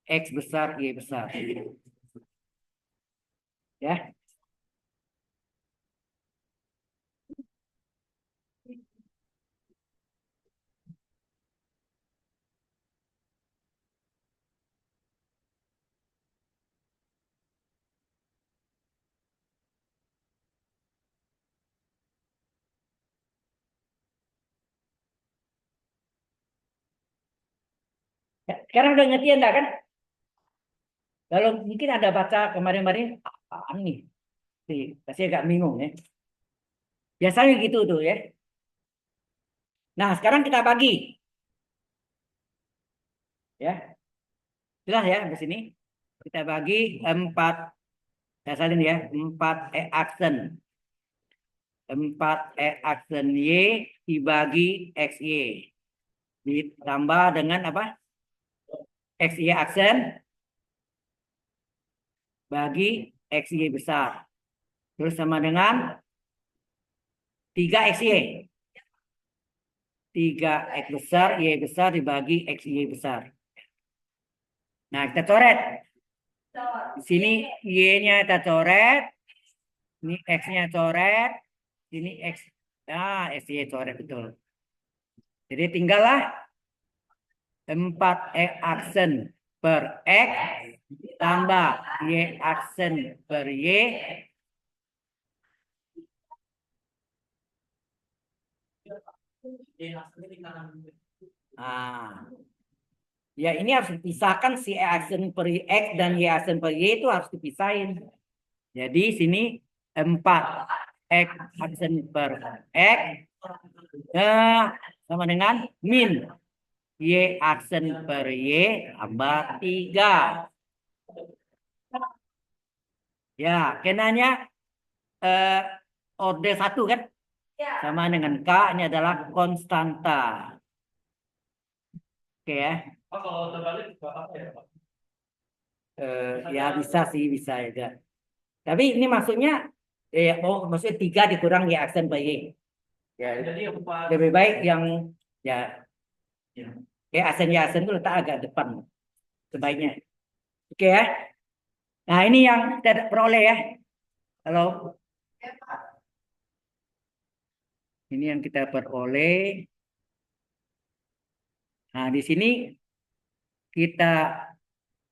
X besar, Y besar. Ya. Sekarang udah ngerti enggak kan? Kalau mungkin ada baca kemarin-kemarin, apaan nih? Pasti agak bingung ya. Biasanya gitu tuh ya. Nah, sekarang kita bagi. Ya. Jelas ya di sini. Kita bagi 4. Saya salin ya. 4 aksen. 4 aksen Y dibagi XY. Ditambah dengan apa? XY aksen bagi XY besar. Terus sama dengan 3XY. 3X besar, Y besar dibagi XY besar. Nah, kita coret. Di sini Y-nya kita coret. Ini X-nya coret. Ini X. Nah, XY coret betul. Jadi tinggallah 4 X aksen per X tambah Y aksen per Y. Ah. Ya ini harus dipisahkan si aksen per X dan Y aksen per Y itu harus dipisahin. Jadi sini 4 X aksen per X sama dengan min Y aksen per Y tambah 3. Ya, kenanya order 1 kan? Sama dengan K, ini adalah konstanta. Oke ya. Oh, kalau terbalik juga apa ya, Pak? Ya bisa sih, bisa ya. Tapi ini maksudnya, maksudnya 3 dikurang Y aksen per Y. Ya, Jadi empat. lebih baik yang ya, Y aksen itu letak agak depan. Sebaiknya. Oke ya. Nah ini yang kita peroleh ya. Halo. Ini yang kita peroleh. Nah di sini kita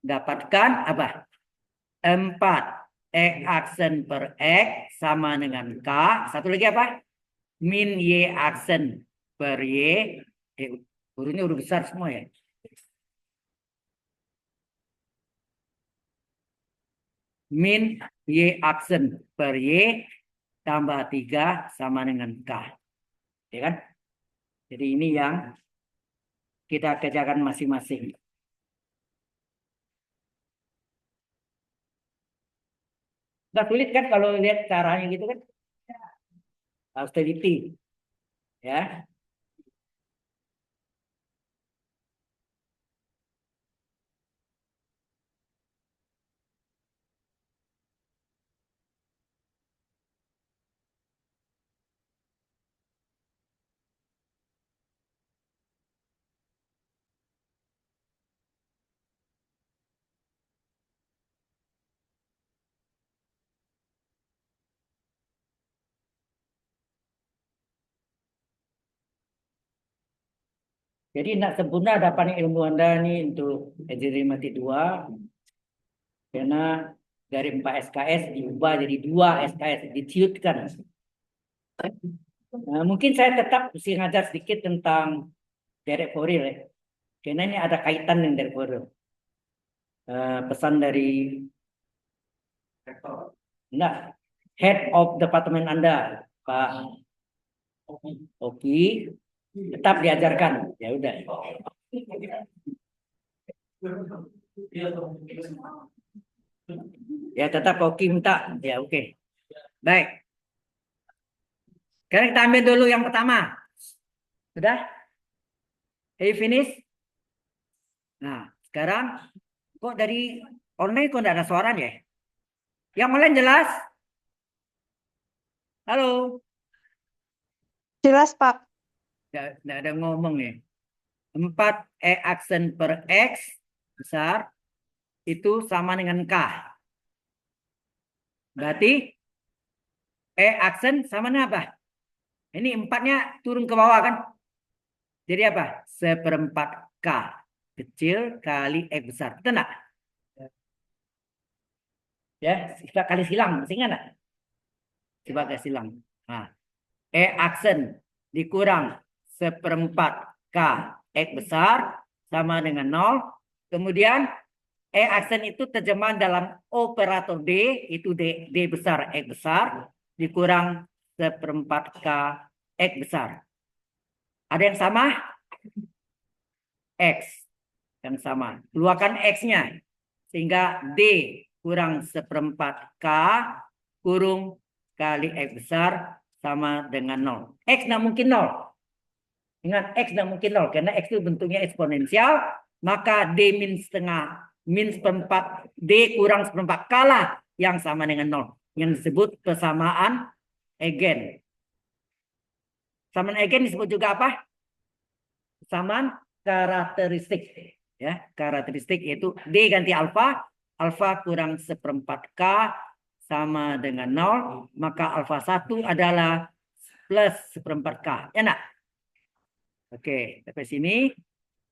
dapatkan apa? 4 X aksen per X sama dengan K. Satu lagi apa? Min Y aksen per Y. Hurufnya udah besar semua ya. Min Y aksen per Y tambah 3 sama dengan K. Ya kan? Jadi ini yang kita kerjakan masing-masing. Nggak sulit kan kalau lihat caranya gitu kan? Harus teliti. Ya. Jadi nak sempurna dapat ilmu Anda ini untuk matematik 2 karena dari 4 SKS diubah jadi 2 SKS, diciutkan. Nah, mungkin saya tetap mesti ngajar sedikit tentang direct Fourier ya. Karena ini ada kaitan dengan direct Fourier. Pesan dari enggak, head of departemen Anda, Pak Oki, tetap diajarkan. Ya udah. Ya tetap Oki minta. Ya oke. Baik. Sekarang kita ambil dulu yang pertama. Sudah? Have you finish? Nah, sekarang kok dari online kok tidak ada suara ya? Yang lain jelas? Halo? Jelas, Pak. Tidak ada ngomong ya. 4 E aksen per X besar itu sama dengan K. Berarti E aksen sama dengan apa? Ini 4-nya turun ke bawah kan? Jadi apa? 1/4 K kecil kali X besar. Betul enggak? Ya, kita kali silang, masih ingat enggak? Coba kali silang. Nah, E aksen dikurang 1/4 K X besar sama dengan 0. Kemudian E aksen itu terjemahan dalam operator D, itu D besar X besar, dikurang 1/4 K X besar. Ada yang sama? X yang sama. Keluarkan X-nya. Sehingga D kurang 1/4 K kurung kali X besar sama dengan 0. X tidak mungkin 0. Ingat, X tidak mungkin 0. Karena X itu bentuknya eksponensial. Maka D min setengah. Min 1/4. D kurang 1/4 K lah yang sama dengan 0. Yang disebut persamaan Eigen. Persamaan Eigen disebut juga apa? Persamaan karakteristik. Ya, karakteristik yaitu D ganti alfa. Alfa kurang 1/4 K sama dengan 0. Maka alfa 1 adalah plus 1/4 K. Ya enggak? Oke, sampai sini.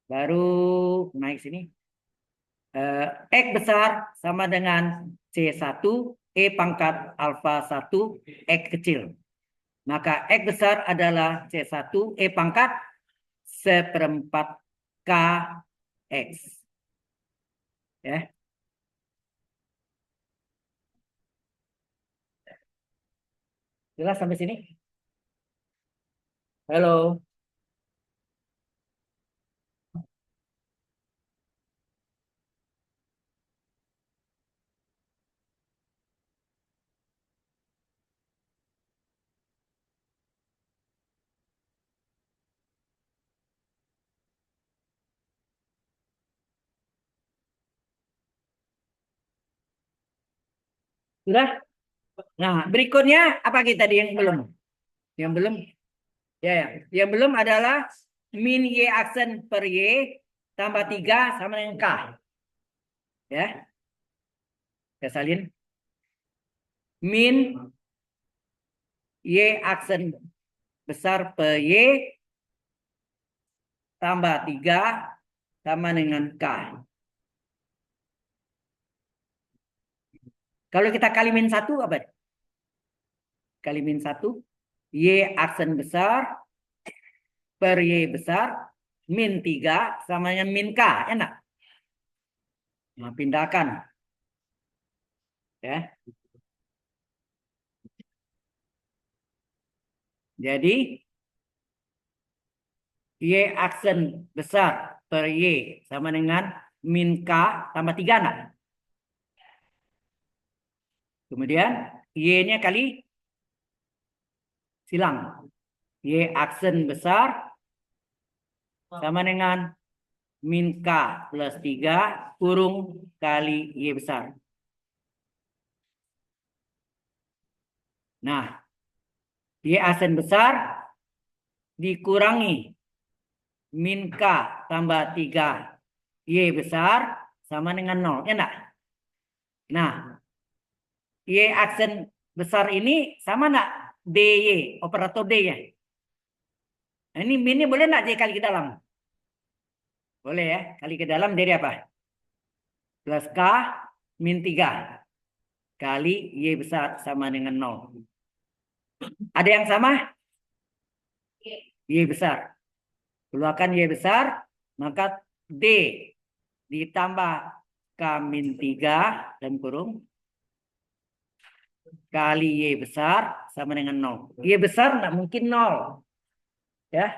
Baru naik sini. X besar sama dengan C1 E pangkat alfa 1 X kecil. Maka X besar adalah C1 E pangkat 1/4 K X. Ya. Jelas sampai sini? Halo. Sudah? Nah, berikutnya apa kita tadi yang belum? Yang belum? Ya, ya. Yang belum adalah min Y aksen per Y tambah 3 sama dengan K. Ya. Saya salin. Min Y aksen besar per Y tambah 3 sama dengan K. Kalau kita kali min 1 apa? Kali min 1. Y aksen besar per Y besar min 3 sama dengan min K. Enak. Nah, pindahkan. Ya. Jadi Y aksen besar per Y sama dengan min K tambah 3 nak. Kemudian Y-nya kali silang. Y aksen besar sama dengan min K plus 3 kurung kali Y besar. Nah, Y aksen besar dikurangi min K tambah 3 Y besar sama dengan 0. Ya enggak? Nah, Y aksen besar ini sama enggak? DY, operator D ya. Nah, ini minnya boleh enggak dikali ke dalam? Boleh ya. Kali ke dalam dari apa? Plus K min 3. Kali Y besar sama dengan 0. Ada yang sama? Y besar. Keluarkan Y besar. Maka D ditambah K min 3 dalam kurung. Kali Y besar sama dengan 0. Y besar nggak mungkin 0. Ya.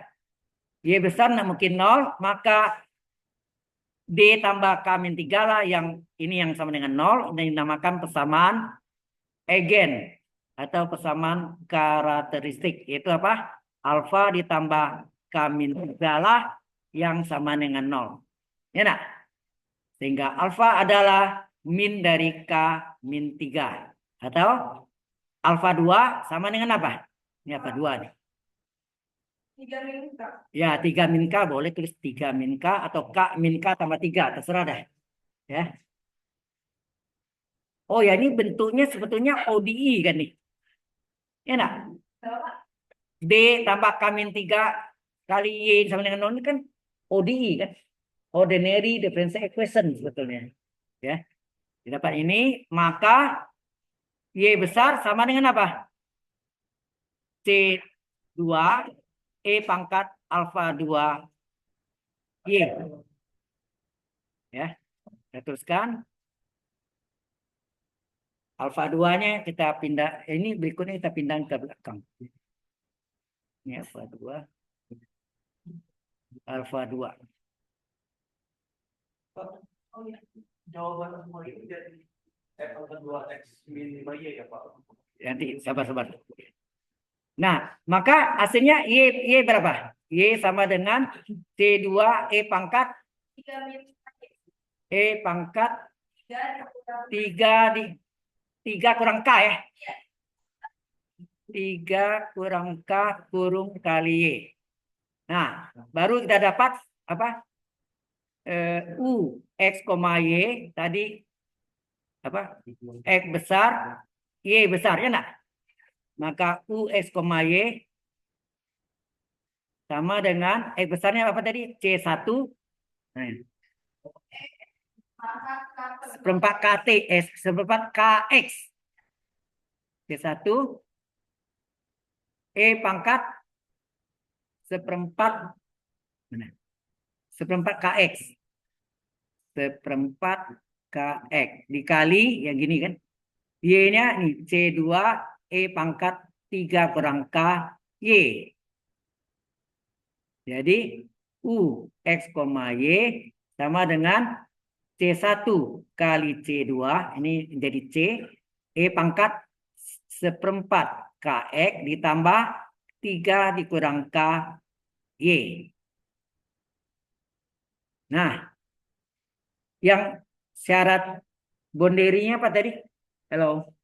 Y besar nggak mungkin 0. Maka D tambah K min 3 lah yang ini yang sama dengan 0. Dan dinamakan persamaan eigen atau persamaan karakteristik. Yaitu apa? Alfa ditambah K min 3 lah yang sama dengan 0. Ya nak? Sehingga alfa adalah min dari K min 3. Atau alfa 2 sama dengan apa? Ini apa 2 nih? 3 min K. Ya, 3 min K boleh tulis 3 min K atau K min K tambah 3. Terserah dah. Ya. Oh ya, ini bentuknya sebetulnya ODE kan nih. Ya nak? Berapa? D tambah K min 3 kali Y sama dengan 0 ini kan ODE kan. Ordinary differential equation sebetulnya. Ya. Didapat ini, maka Y besar sama dengan apa? C2 E pangkat alfa 2 Y. Ya. Kita teruskan. Alfa 2-nya kita pindah. Ini berikutnya kita pindah ke belakang. Ini alfa 2. Alfa 2. Oh iya. Jawaban semua ini jadi alfa 2x min 5y ya Pak. Nanti sabar-sabar. Nah, maka hasilnya Y berapa? Y sama dengan C2 E pangkat 3 min E pangkat 3 3 kurang K ya. 3 kurang K kurung kali Y. Nah, baru kita dapat apa? U X, Y tadi apa? X besar, Y besar ya nak? Maka U X, Y sama dengan X besarnya apa tadi? C1. Nah, seperempat KTS, seperempat KX. C1 E pangkat seperempat mana? Seperempat KX. Seperempat KX dikali yang gini kan. Y-nya nih C2 E pangkat 3 kurang K Y. Jadi U X, Y sama dengan C1 kali C2. Ini jadi C. E pangkat seperempat KX ditambah 3 dikurang K Y. Nah, yang syarat boundary-nya apa tadi? Halo.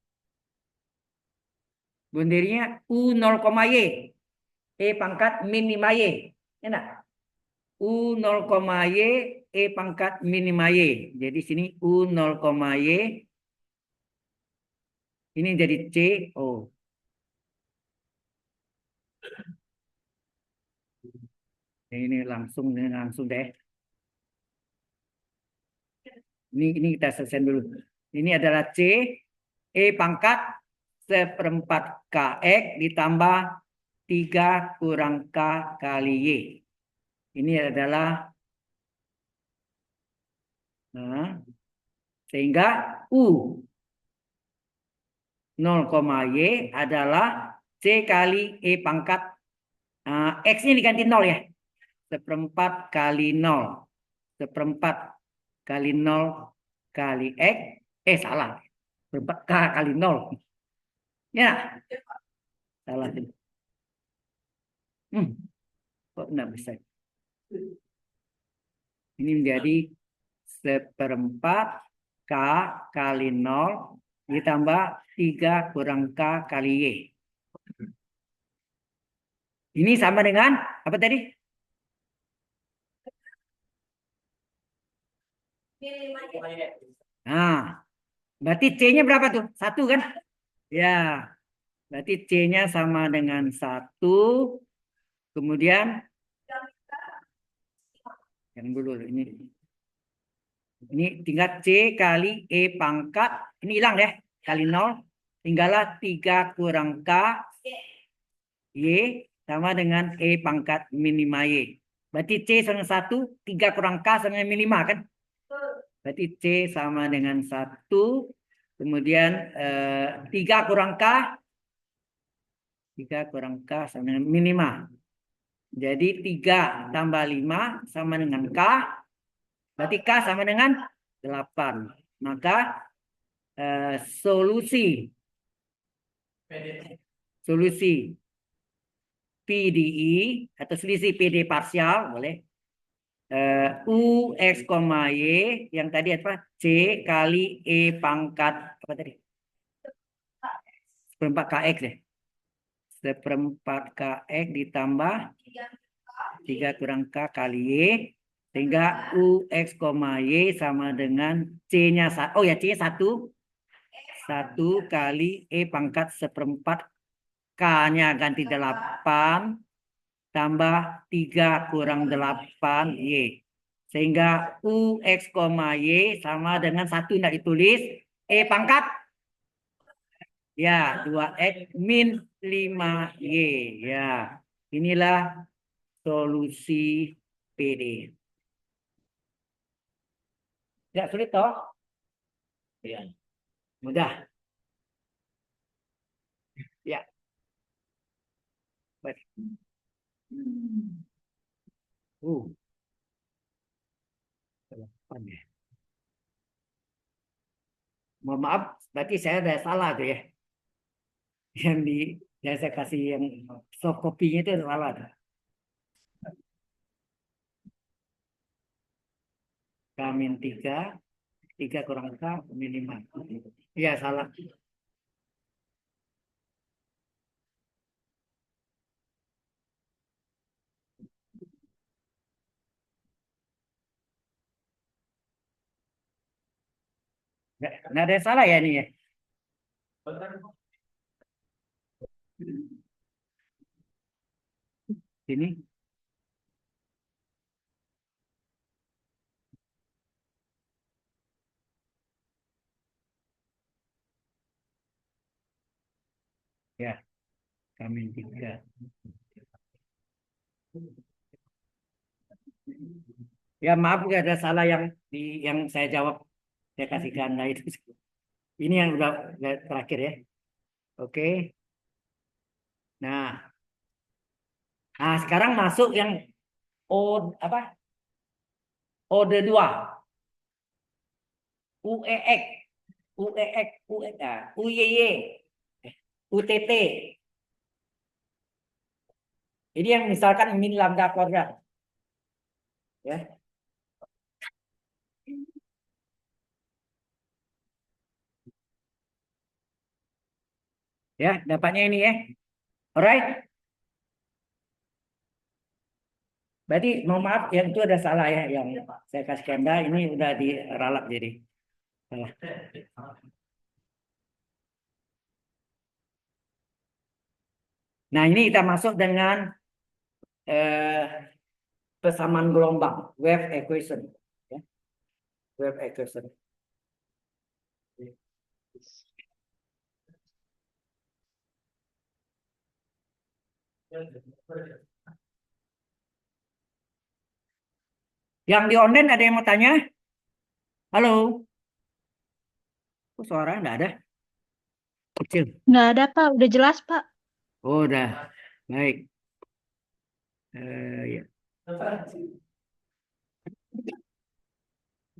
Boundary-nya U 0, Y. E pangkat min 5Y. Enak. U 0, Y. E pangkat min 5Y. Jadi sini U 0, Y. Ini jadi C. Oh. Ini langsung deh. Ini kita selesai dulu. Ini adalah C. E pangkat seperempat KX ditambah 3 kurang K kali Y. Ini adalah sehingga U 0, Y adalah C kali E pangkat X-nya diganti 0 ya. Seperempat kali 0. Seperempat kali 0 kali X. Salah. Seperempat K kali 0. Ya. Salah. Kok enggak bisa? Ini menjadi seperempat K kali 0 ditambah 3 kurang K kali Y. Ini sama dengan apa tadi? Nah, berarti C-nya berapa tuh? 1 kan? Ya, berarti C-nya sama dengan 1. Kemudian Yang dulu ini tingkat C kali E pangkat. Ini hilang deh. Kali 0. Tinggallah 3 kurang K Y sama dengan E pangkat minima Y. Berarti C sama 1. 3 kurang K sama dengan minima kan? Berarti C sama dengan 1. Kemudian 3 kurang K. 3 kurang K sama dengan minima. Jadi 3 tambah 5 sama dengan K. Berarti K sama dengan 8. Maka solusi PDI atau selisih PD parsial boleh U X, Y yang tadi apa? C kali E pangkat apa tadi? Seperempat KX deh. Seperempat KX ditambah 3 kurang K kali Y sehingga U X, Y sama dengan C-nya oh ya C-nya 1 kali E pangkat seperempat K-nya ganti 8 tambah 3 kurang 8 Y. Sehingga U X, Y sama dengan 1 tidak ditulis. E pangkat. Ya, 2X min 5Y. Ya, inilah solusi PD. Tidak sulit toh? Ya. Mudah. Ya. Baik. Delapan ya. Mohon maaf, berarti saya ada salah tuh ya. Yang saya kasih yang soft copy-nya itu salah tuh. K-3, 3 kurang K, min 5. Iya, salah. Nggak ada yang salah ya ini ya. Sini. Ya, K-3. Ya maaf nggak ada salah yang saya jawab. Saya kasih ganda itu. Ini yang udah terakhir ya. Oke. Nah, sekarang masuk yang O apa? Ode 2. UEX, UEX, UYY, UTT. Ini yang misalkan min lambda kuadrat. Ya. Ya, dapatnya ini ya. Alright. Berarti mohon maaf yang itu ada salah ya yang saya kasih ganda ini udah diralat jadi salah. Nah, ini kita masuk dengan persamaan gelombang, wave equation. Ya. Wave equation. Yang di online ada yang mau tanya? Halo? Kok suara nggak ada? Kecil. Nggak ada, Pak. Udah jelas, Pak. Oh, udah. Baik. Ya.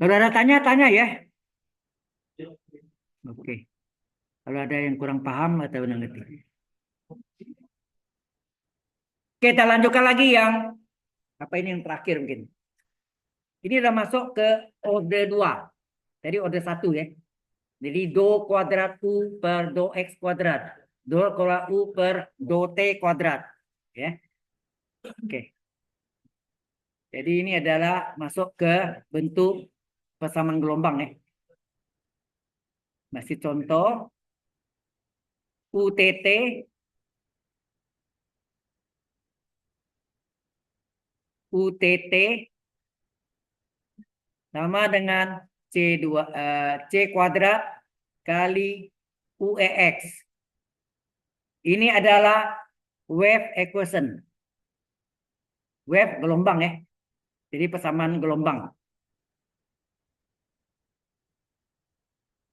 Kalau ada tanya ya. Oke. Kalau ada yang kurang paham atau mengerti. Oke, kita lanjutkan lagi yang apa ini yang terakhir mungkin. Ini udah masuk ke orde 2. Jadi orde 1 ya. Jadi do kuadrat U per do X kuadrat. Do kuadrat U per do T kuadrat. Ya. Oke. Jadi ini adalah masuk ke bentuk persamaan gelombang ya. Masih contoh UTT UTT sama dengan C kuadrat kali UEX. Ini adalah wave equation. Wave gelombang ya. Jadi persamaan gelombang.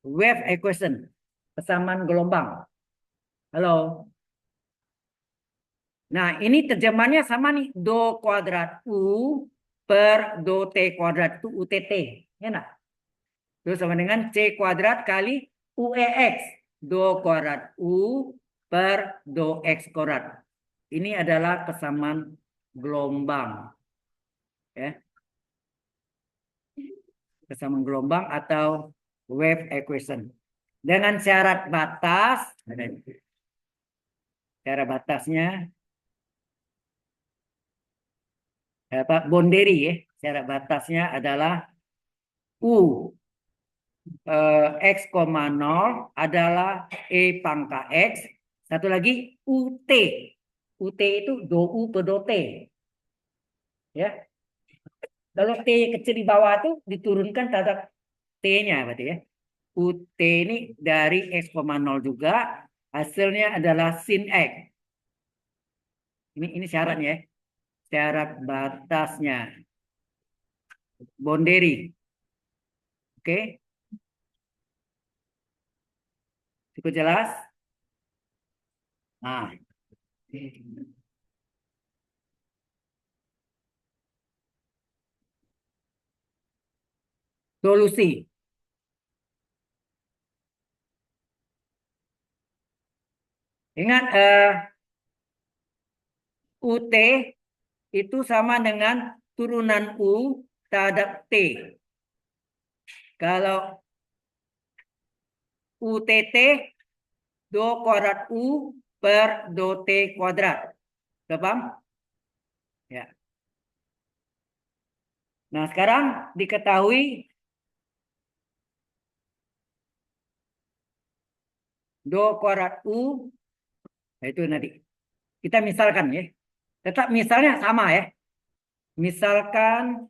Wave equation. Persamaan gelombang. Halo. Nah, ini terjemahannya sama nih. Do kuadrat U per do T kuadrat itu UTT. Ya enggak? Terus sama dengan C kuadrat kali UEX. Do kuadrat U per do X kuadrat. Ini adalah persamaan gelombang. Ya. Persamaan gelombang atau wave equation. Dengan syarat batas. Syarat batasnya. Boundary ya. Syarat batasnya adalah U X, 0 adalah E pangkat X. Satu lagi UT. UT itu do U per do T. Ya. Kalau T kecil di bawah itu diturunkan terhadap T-nya berarti ya. UT ini dari X, 0 juga. Hasilnya adalah sin X. Ini syaratnya ya. Syarat batasnya. Boundary. Oke. Cukup jelas? Nah. Solusi. Ingat UT itu sama dengan turunan U terhadap T. Kalau UTT do kuadrat U per do T kuadrat. Paham? Ya. Nah, sekarang diketahui do kuadrat U, itu nanti. Kita misalkan ya. Tetap misalnya sama ya. Misalkan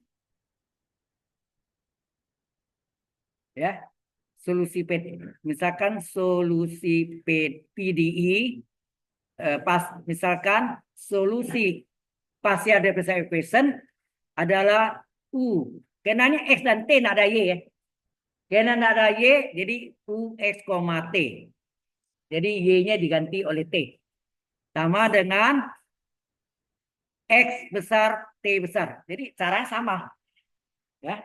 ya, solusi P, misalkan solusi PDI pas misalkan solusi partial differential equation adalah U. Kenanya X dan T tidak ada Y ya. Karena tidak ada Y, jadi UX, T. Jadi Y-nya diganti oleh T. Sama dengan X besar, T besar. Jadi caranya sama. Ya.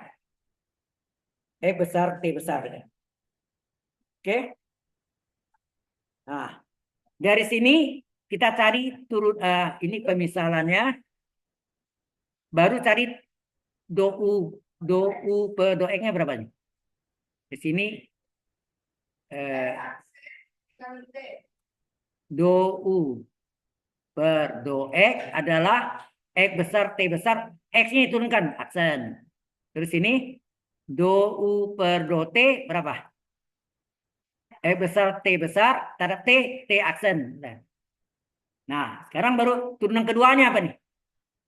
X besar, T besar. Oke. Nah, dari sini kita cari turun ini pemisalannya. Baru cari do U. Do U per do X-nya berapa nih? Di sini do U per do X adalah X besar, T besar. X-nya diturunkan, aksen. Terus ini do U per do T berapa? X besar, T besar, terhadap T, T aksen. Nah, sekarang baru turunan keduanya apa nih?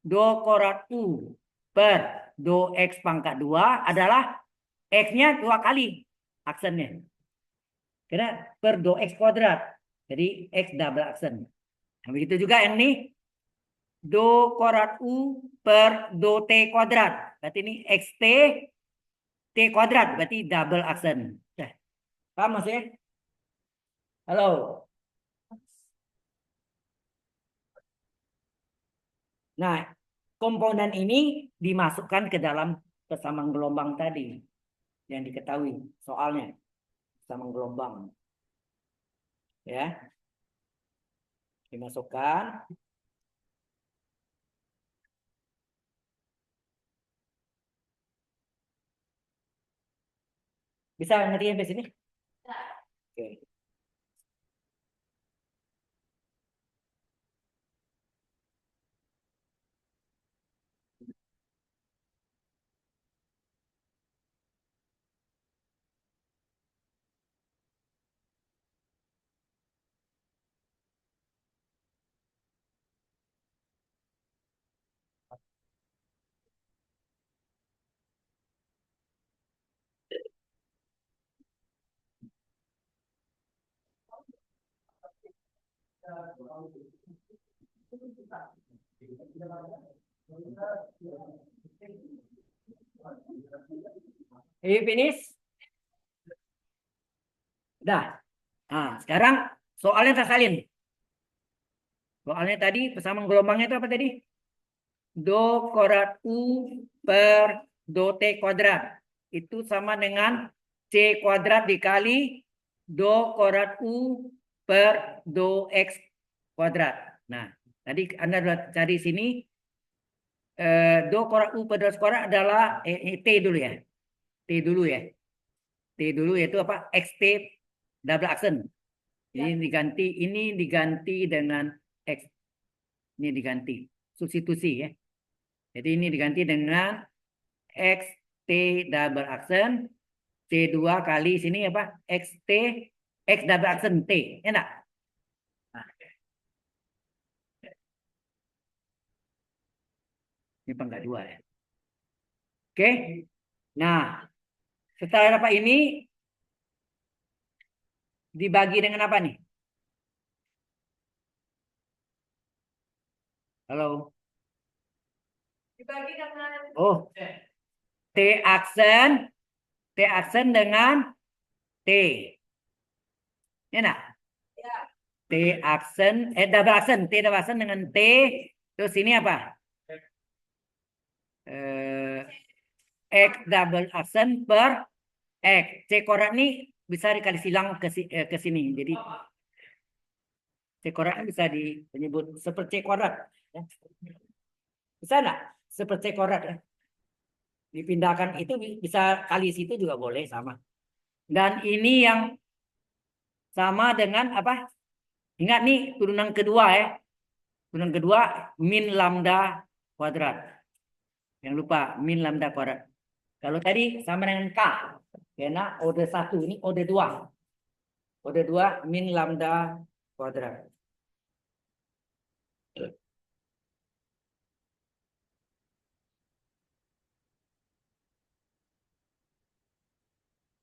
Do kuadrat U per do X pangkat 2 adalah X-nya 2 kali aksennya. Karena per do X kuadrat. Jadi X double aksen. Nah, begitu juga yang ini. Do kuadrat U per do T kuadrat. Berarti ini XT T kuadrat. Berarti double aksen. Nah, paham maksudnya? Halo. Nah, komponen ini dimasukkan ke dalam persamaan gelombang tadi. Yang diketahui soalnya. Persamaan gelombang. Ya. Dimasukkan. Bisa ngerti sampai sini? Oke. You finish? Udah. Nah, sekarang soalnya tak salin. Soalnya tadi persamaan gelombangnya itu apa tadi? Do kuadrat U per do T kuadrat. Itu sama dengan C kuadrat dikali do kuadrat U per do X kuadrat. Nah, tadi Anda sudah cari sini. Do kuadrat U per do X kuadrat adalah T dulu ya. T dulu ya. T dulu yaitu apa? XT double aksen. Ini diganti dengan X. Ini diganti. Substitusi ya. Jadi ini diganti dengan X T double aksen C2 kali sini apa? XT X double aksen T. Enak? Nah. Ini pangkat 2 ya. Oke. Nah, setelah dapat ini dibagi dengan apa nih? Halo. Dibagi dengan Oh. T aksen dengan T. Enak? ya, T aksen double aksen, T double aksen dengan T. Terus ini apa? X double aksen per X. C kuadrat ini bisa dikali silang ke sini. Jadi C kuadrat bisa disebut seperti C kuadrat. Ya. Bisa enggak? Seperti C kuadrat ya. Dipindahkan itu bisa kali situ juga boleh sama. Dan ini yang sama dengan apa? Ingat nih turunan kedua ya. Turunan kedua min lambda kuadrat. Yang lupa min lambda kuadrat. Kalau tadi sama dengan K. Karena order 1 ini order 2. Order 2 min lambda kuadrat.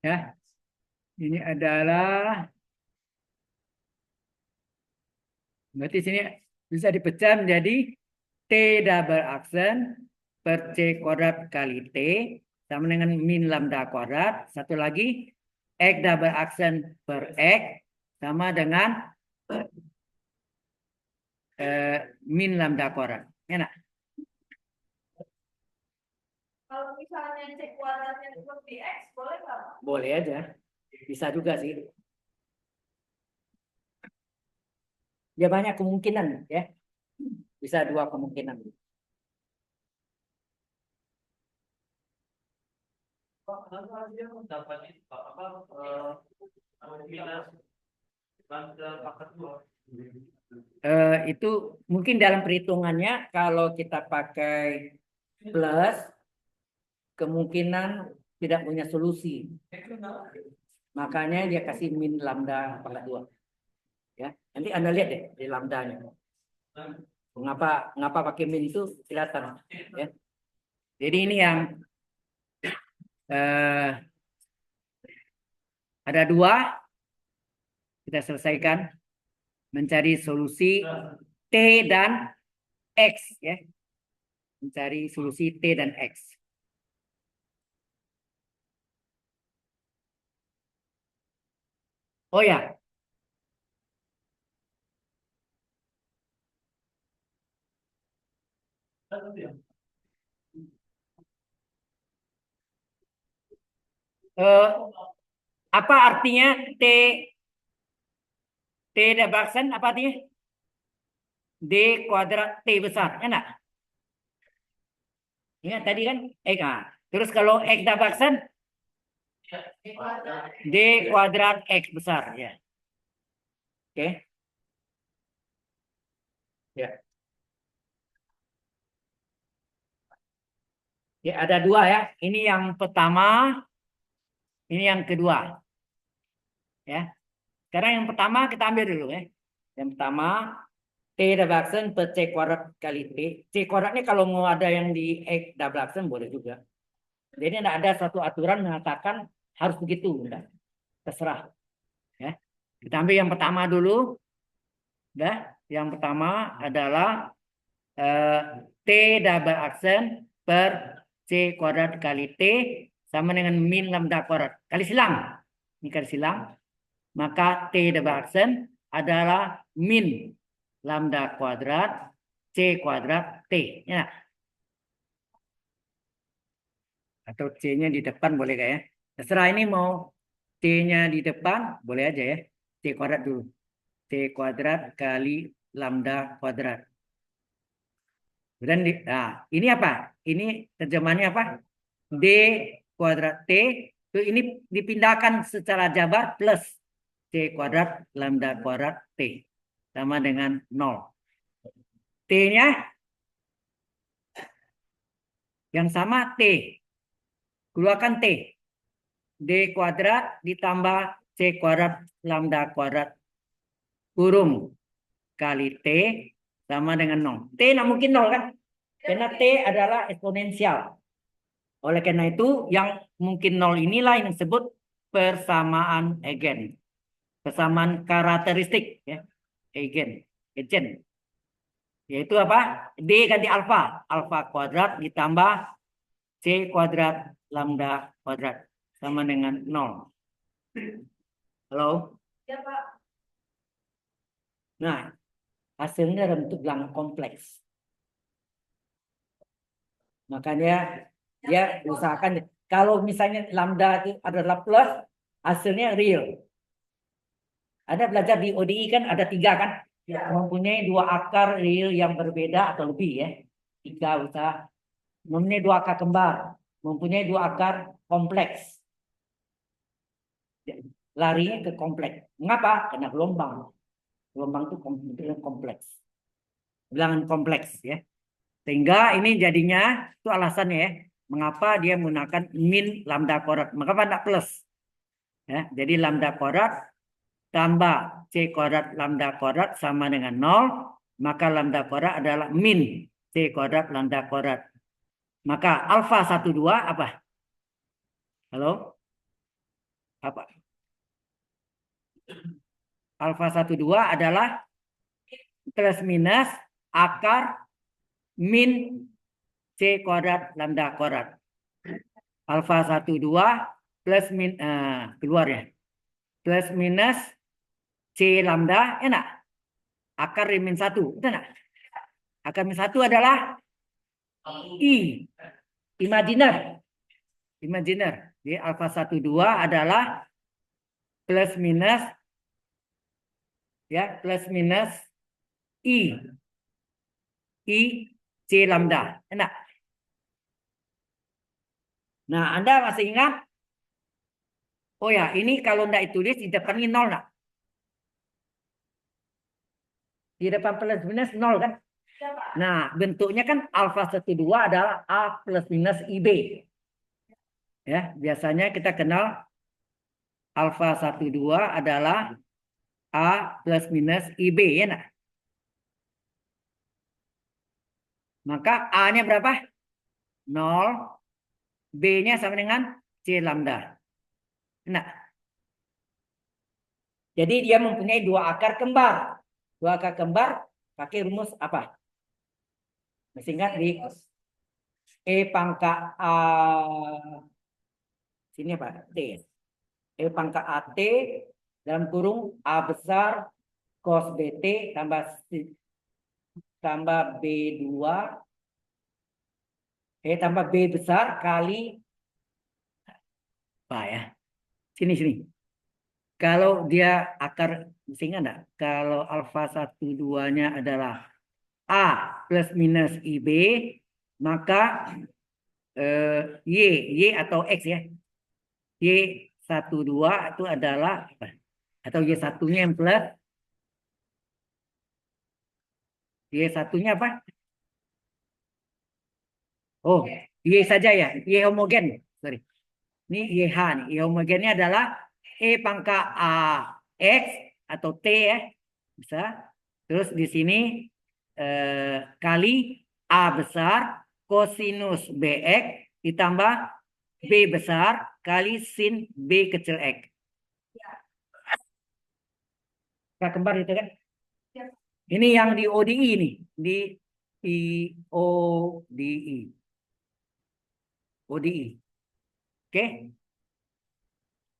Ya. Ini adalah berarti sini bisa dipecah menjadi T double aksen per C kuadrat kali T sama dengan min lambda kuadrat. Satu lagi X double aksen per X sama dengan min lambda kuadrat. Enak? kalau misalnya C kuadratnya seperti X, boleh nggak? Boleh aja. Bisa juga sih. Ya banyak kemungkinan ya. Bisa 2 kemungkinan. Dapat Itu mungkin dalam perhitungannya kalau kita pakai plus kemungkinan tidak punya solusi. Makanya dia kasih min lambda pangkat 2. Ya, nanti Anda lihat deh di lambdanya. Mengapa pakai min itu kelihatan ya. Jadi ini yang ada 2. Kita selesaikan mencari solusi T dan X ya. Mencari solusi T dan X. Oh ya. Apa artinya T double aksen? Apa artinya? D kuadrat T besar. Enak? Ingat tadi kan? Terus kalau X double aksen? D kuadrat X besar. Ya. Oke. Ya. Ya, ada 2 ya. Ini yang pertama. Ini yang kedua. Ya. Sekarang yang pertama kita ambil dulu ya. Yang pertama T double aksen per C kuadrat kali T. C kuadratnya kalau mau ada yang di X double aksen boleh juga. Jadi tidak ada satu aturan mengatakan harus begitu. Enggak. Terserah. Ya. Kita ambil yang pertama dulu. Udah, yang pertama adalah T double aksen per C kuadrat kali T sama dengan min lambda kuadrat. Kali silang. Ini kali silang. Maka T double aksen adalah min lambda kuadrat C kuadrat T. Ya. Atau C-nya di depan boleh gak ya? Terserah ini mau C-nya di depan, boleh aja ya. C kuadrat dulu. C kuadrat kali lambda kuadrat. Dan ini apa? Ini terjemahannya apa? D kuadrat T. Itu ini dipindahkan secara jabar plus C kuadrat lambda kuadrat T. Sama dengan 0. T-nya yang sama T. Keluarkan T. D kuadrat ditambah C kuadrat lambda kuadrat kurung kali T sama dengan 0. T tidak mungkin 0 kan? Karena T adalah eksponensial. Oleh karena itu yang mungkin 0 inilah yang disebut persamaan eigen. Persamaan karakteristik ya. Eigen. Yaitu apa? D ganti alfa. Alfa kuadrat ditambah C kuadrat lambda kuadrat sama dengan 0. Halo? Ya, Pak. Nah, hasilnya dalam bentuk bilangan kompleks. Makanya dia usahakan kalau misalnya lambda itu adalah plus, hasilnya real. Ada belajar di ODI kan ada 3 kan? Mempunyai 2 akar real yang berbeda atau lebih ya. 3 usaha. Mempunyai 2 akar kembar. Mempunyai 2 akar kompleks. Larinya ke kompleks. Mengapa? Karena gelombang. Gelombang itu kompleks. Bilangan kompleks ya. Sehingga ini jadinya itu alasannya ya. Mengapa dia menggunakan min lambda kuadrat. Mengapa tidak plus? Ya, jadi lambda kuadrat tambah C kuadrat lambda kuadrat sama dengan 0. Maka lambda kuadrat adalah min C kuadrat lambda kuadrat. Maka alfa 12 apa? Halo? Apa? Alfa 12 adalah plus minus akar min C kuadrat lambda kuadrat. Alfa 12 plus min keluar ya. Plus minus C lambda enak. Akar min 1, betul enggak? Akar min 1 adalah I. Imajiner. Jadi alfa 12 adalah plus minus ya, plus minus I C lambda. Enak. Nah, Anda masih ingat? Oh ya, ini kalau tidak ditulis di depan ini 0 enggak? Di depan plus minus 0 kan? Ya, Pak. Nah, bentuknya kan alfa 12 adalah A plus minus IB. Ya, biasanya kita kenal alfa 12 adalah A plus minus IB ya nak? Maka A-nya berapa? 0. B-nya sama dengan C lambda. Nah. Jadi dia mempunyai 2 akar kembar. 2 akar kembar pakai rumus apa? Masih ingat di E pangkat A sini apa? T. E pangkat AT dalam kurung A besar cos BT tambah B2 tambah B besar kali apa ya? Sini. Kalau dia akar masih ingat enggak? Kalau alfa 12-nya adalah A plus minus IB, maka Y atau X ya. Y12 itu adalah apa? Atau Y1-nya yang plus. Y1-nya apa? Oh, Y saja ya. Y homogen. Sorry. Ini YH nih. Y homogennya adalah E pangkat A X atau T ya. Bisa. Terus di sini kali A besar kosinus BX ditambah B besar kali sin B kecil X. Kakak kembar itu kan? Ya. Ini yang di ODI nih, di ODI. ODI. Oke.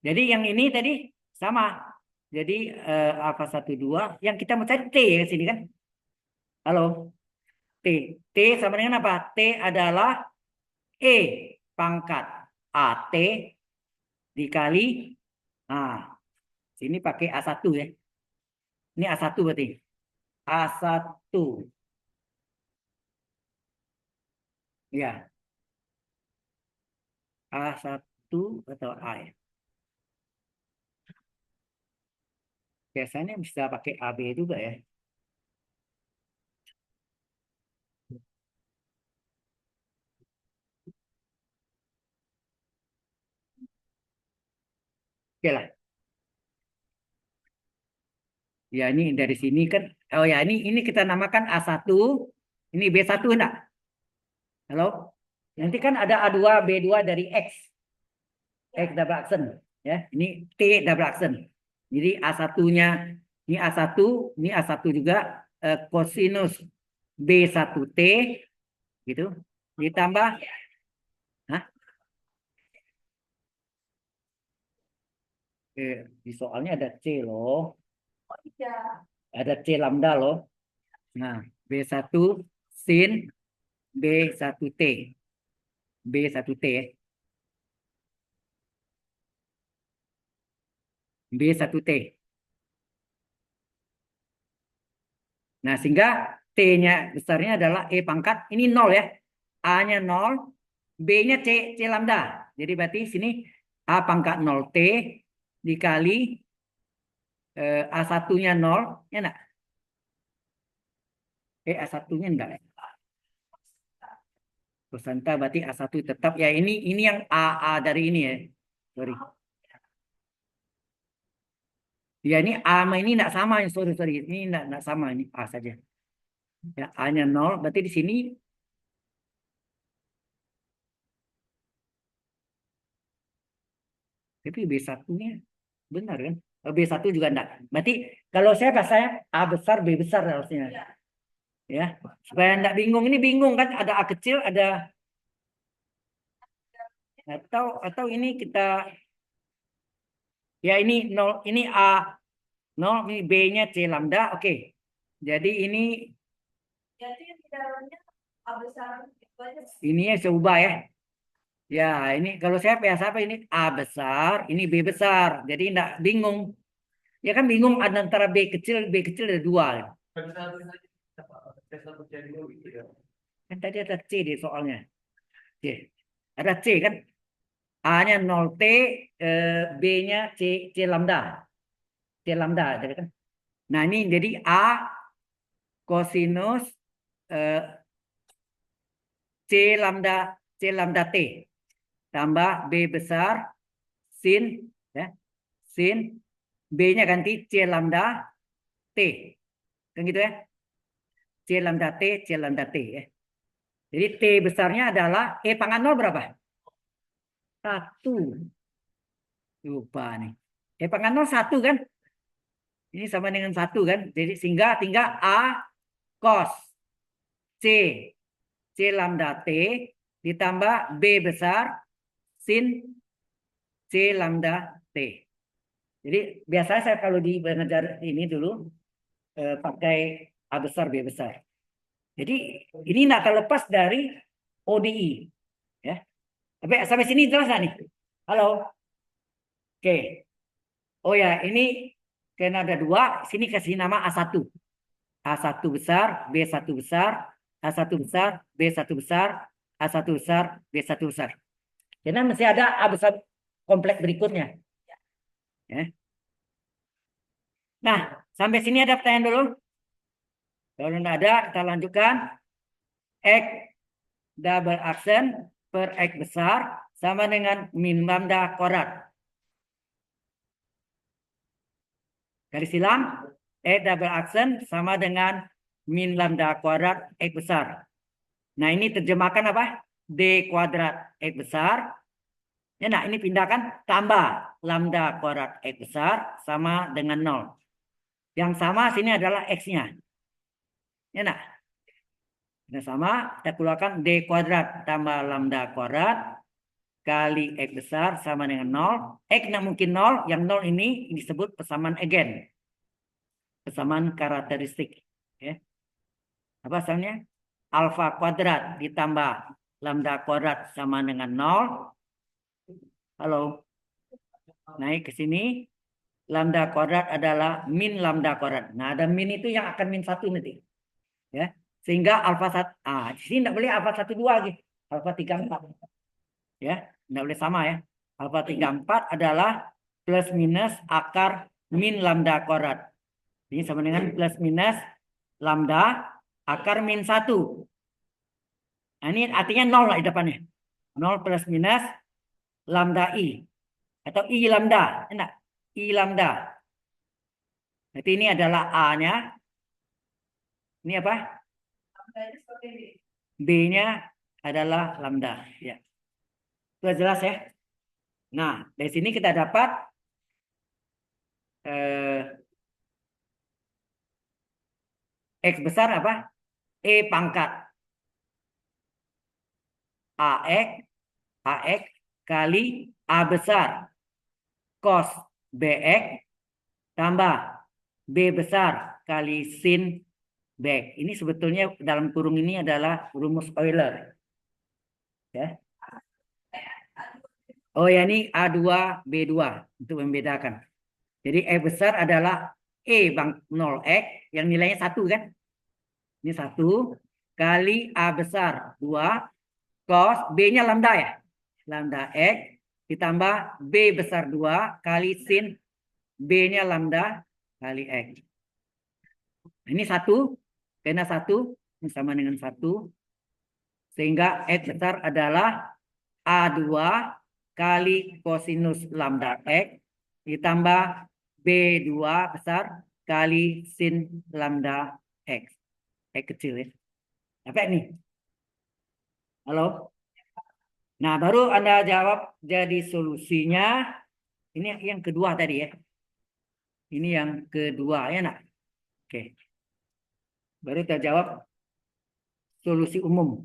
Jadi yang ini tadi sama. Jadi alfa 1 2 yang kita mau cari T ya sini kan? Halo. T. T sama dengan apa? T adalah E pangkat AT dikali sini pakai A1 ya. Ini A1 berarti. A1. Ya. A1 atau A ya. Biasanya bisa pakai AB juga ya. Oke lah. Ya ini dari sini kan. Oh ya ini kita namakan A1. Ini B1 enggak? Halo? Nanti kan ada A2, B2 dari X. X double action. Ya, ini T double action. Jadi A1-nya, ini A1, ini A1 juga kosinus B1T gitu. Ditambah Hah? Di soalnya ada C loh. Oh iya. Ada C lambda loh. Nah, B1 sin B1T. B1T ya. B1T. Nah, sehingga T-nya besarnya adalah E pangkat. Ini 0 ya. A-nya 0. B-nya C lambda. Jadi berarti sini A pangkat 0T dikali A1-nya 0. Ya enggak? A1-nya enggak ya? Kosanta berarti A1 tetap. Ya ini yang A dari ini ya. Sorry. Ya ini A sama ini enggak sama. Sorry. Ini enggak sama. Ini A saja. Ya, A-nya 0. Berarti di sini tapi B1-nya benar kan? B1 juga enggak. Berarti kalau saya A besar, B besar harusnya. Ya, supaya enggak bingung. Ini bingung kan? Ada A kecil, ada atau ini kita ya ini 0, ini A 0, ini B-nya C lambda. Oke. Jadi ini Jadi di dalamnya A besar itu aja. ini saya ubah ya. Ya, ini kalau saya biasa apa ini A besar, ini B besar. Jadi enggak bingung. Ya kan bingung ada antara B kecil ada 2. Gitu ya. Kan tadi ada C di soalnya. C. Ada C kan? A-nya 0T, B-nya C lambda. C lambda, jadi kan? Nah, ini jadi A kosinus C lambda T tambah B besar sin ya. Sin B-nya ganti C lambda T. Kan gitu ya? C lambda T ya. Jadi T besarnya adalah E pangkat 0 berapa? 1. Lupa nih. E pangkat 0 1 kan? Ini sama dengan 1 kan? Jadi sehingga tinggal A cos C lambda T ditambah B besar sin C lambda T. Jadi biasanya saya kalau di mengajar ini dulu pakai A besar B besar. Jadi ini tidak terlepas dari ODI. Ya. Tapi sampai sini jelas nggak nih? Halo? Oke. Oh ya, ini karena ada 2, sini kasih nama A1. A1 besar, B1 besar, A1 besar, B1 besar, A1 besar, B1 besar. Karena masih ada A besar kompleks berikutnya. Ya. Nah, sampai sini ada pertanyaan dulu? Kalau tidak ada, kita lanjutkan. X double action per X besar sama dengan min lambda kuadrat. Garis silang, X double action sama dengan min lambda kuadrat X besar. Nah, ini terjemahkan apa? D kuadrat X besar. Ya, nah ini pindahkan tambah lambda kuadrat X besar sama dengan 0. Yang sama sini adalah X-nya. Ya nak? Nah, sama kita keluarkan D kuadrat tambah lambda kuadrat kali X besar sama dengan 0. X tidak mungkin 0. Yang 0 ini disebut persamaan eigen. Persamaan karakteristik. Ya. Apa asalnya? Alfa kuadrat ditambah lambda kuadrat sama dengan 0. Halo. Naik ke sini. Lambda kuadrat adalah min lambda kuadrat. Nah, ada min itu yang akan min 1 nanti. Ya. Sehingga alfa 1. Di sini tidak boleh alfa 1, 2 lagi. Alfa 3, 4. Ya, tidak boleh sama ya. Alfa 3, 4 adalah plus minus akar min lambda kuadrat. Ini sama dengan plus minus lambda akar min 1. Nah, ini artinya 0 lah di depannya. 0 plus minus lambda I. Atau I lambda. Enak. I lambda. Berarti ini adalah A-nya. Ini apa? Lambdanya seperti ini. B-nya adalah lambda. Ya. Sudah jelas ya? Nah, dari sini kita dapat X besar apa? E pangkat AX kali A besar cos BX tambah B besar kali sin BX. Ini sebetulnya dalam kurung ini adalah rumus Euler. Ya. Oh ya, ini A2 B2 untuk membedakan. Jadi X besar adalah E bang 0X yang nilainya 1 kan? Ini 1 kali A besar 2 cos B-nya lambda ya. Lambda X ditambah B besar 2 kali sin B-nya lambda kali X. Ini 1. Karena 1 ini sama dengan 1. Sehingga X besar adalah A2 kali kosinus lambda X ditambah B2 besar kali sin lambda X. X kecil ya. Apa ini? Halo? Nah, baru Anda jawab jadi solusinya. Ini yang kedua tadi ya. Ini yang kedua ya nak. Oke. Baru kita jawab solusi umum.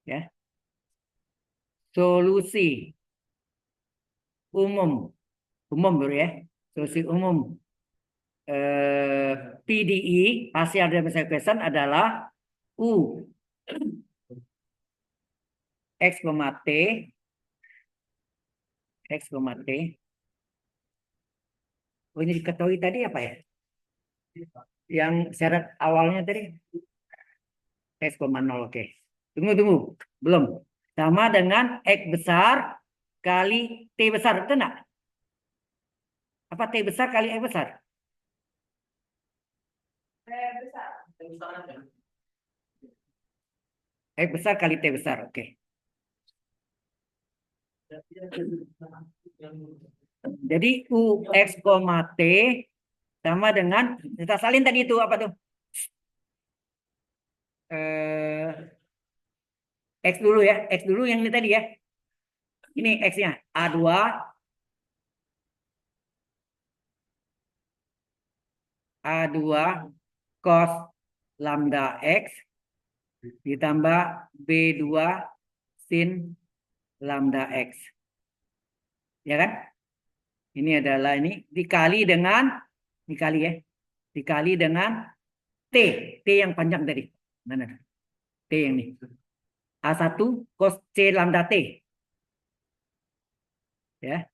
Ya. Solusi umum. Umum baru ya. Solusi umum. PDE, partial differential equation adalah U X, T X, T. Oh, ini diketahui tadi apa ya? Yang syarat awalnya tadi X, 0. Oke. Tunggu. Belum. Sama dengan X besar kali T besar. Betul enggak? Apa T besar kali X besar? Besar. X besar kali T besar. Oke. Jadi UX, T sama dengan kita salin tadi itu apa tuh? X dulu ya. X dulu yang ini tadi ya. Ini X-nya. A2 cos lambda X ditambah B2 sin lambda X. Ya kan? Ini adalah ini dikali dengan ya. Dikali dengan T yang panjang tadi. Mana? T yang ini. A1 cos C lambda T. Ya.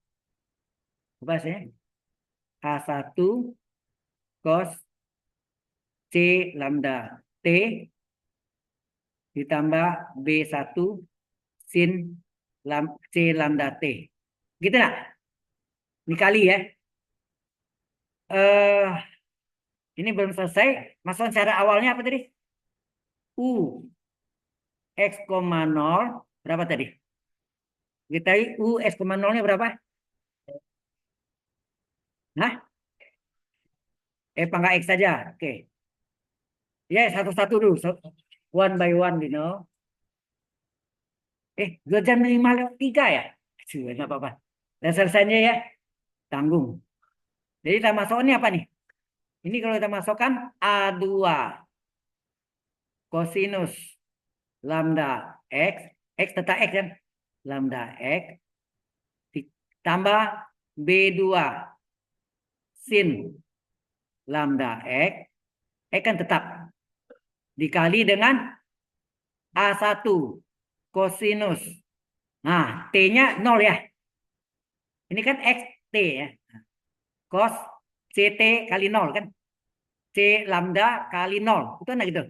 Apa sih? A1 cos C lambda T ditambah B1 sin C lambda T. Gitu nak? Dikali ya. Ini belum selesai. Masalah cara awalnya apa tadi? U X, 0 berapa tadi? Kita U X, 0-nya berapa? Nah? Pangkat X saja. Oke. Ya, satu-satu dulu. One by one, you know. 2:05 ya? Enggak apa-apa. Dan selesainya ya. Tanggung. Jadi sama soalnya apa nih? Ini kalau kita masukkan A2 kosinus lambda X. X tetap X kan? Lambda X. Tambah B2 sin lambda X. X kan tetap. Dikali dengan A1 kosinus. Nah, T-nya 0 ya. Ini kan X T ya. Cos CT kali 0 kan. C lambda kali 0. Itu kan gitu.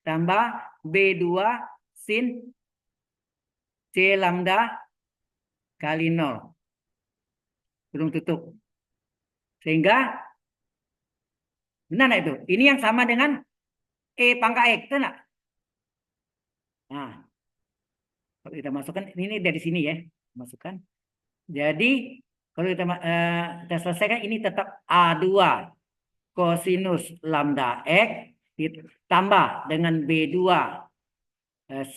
Tambah B2 sin C lambda kali 0. Belum tutup. Sehingga benar nggak itu? Ini yang sama dengan E pangkat X. Betul nggak? Nah, kalau kita masukkan, ini dari sini ya. Masukkan. Jadi, kalau kita selesaikan, ini tetap A2 kosinus lambda X ditambah dengan B2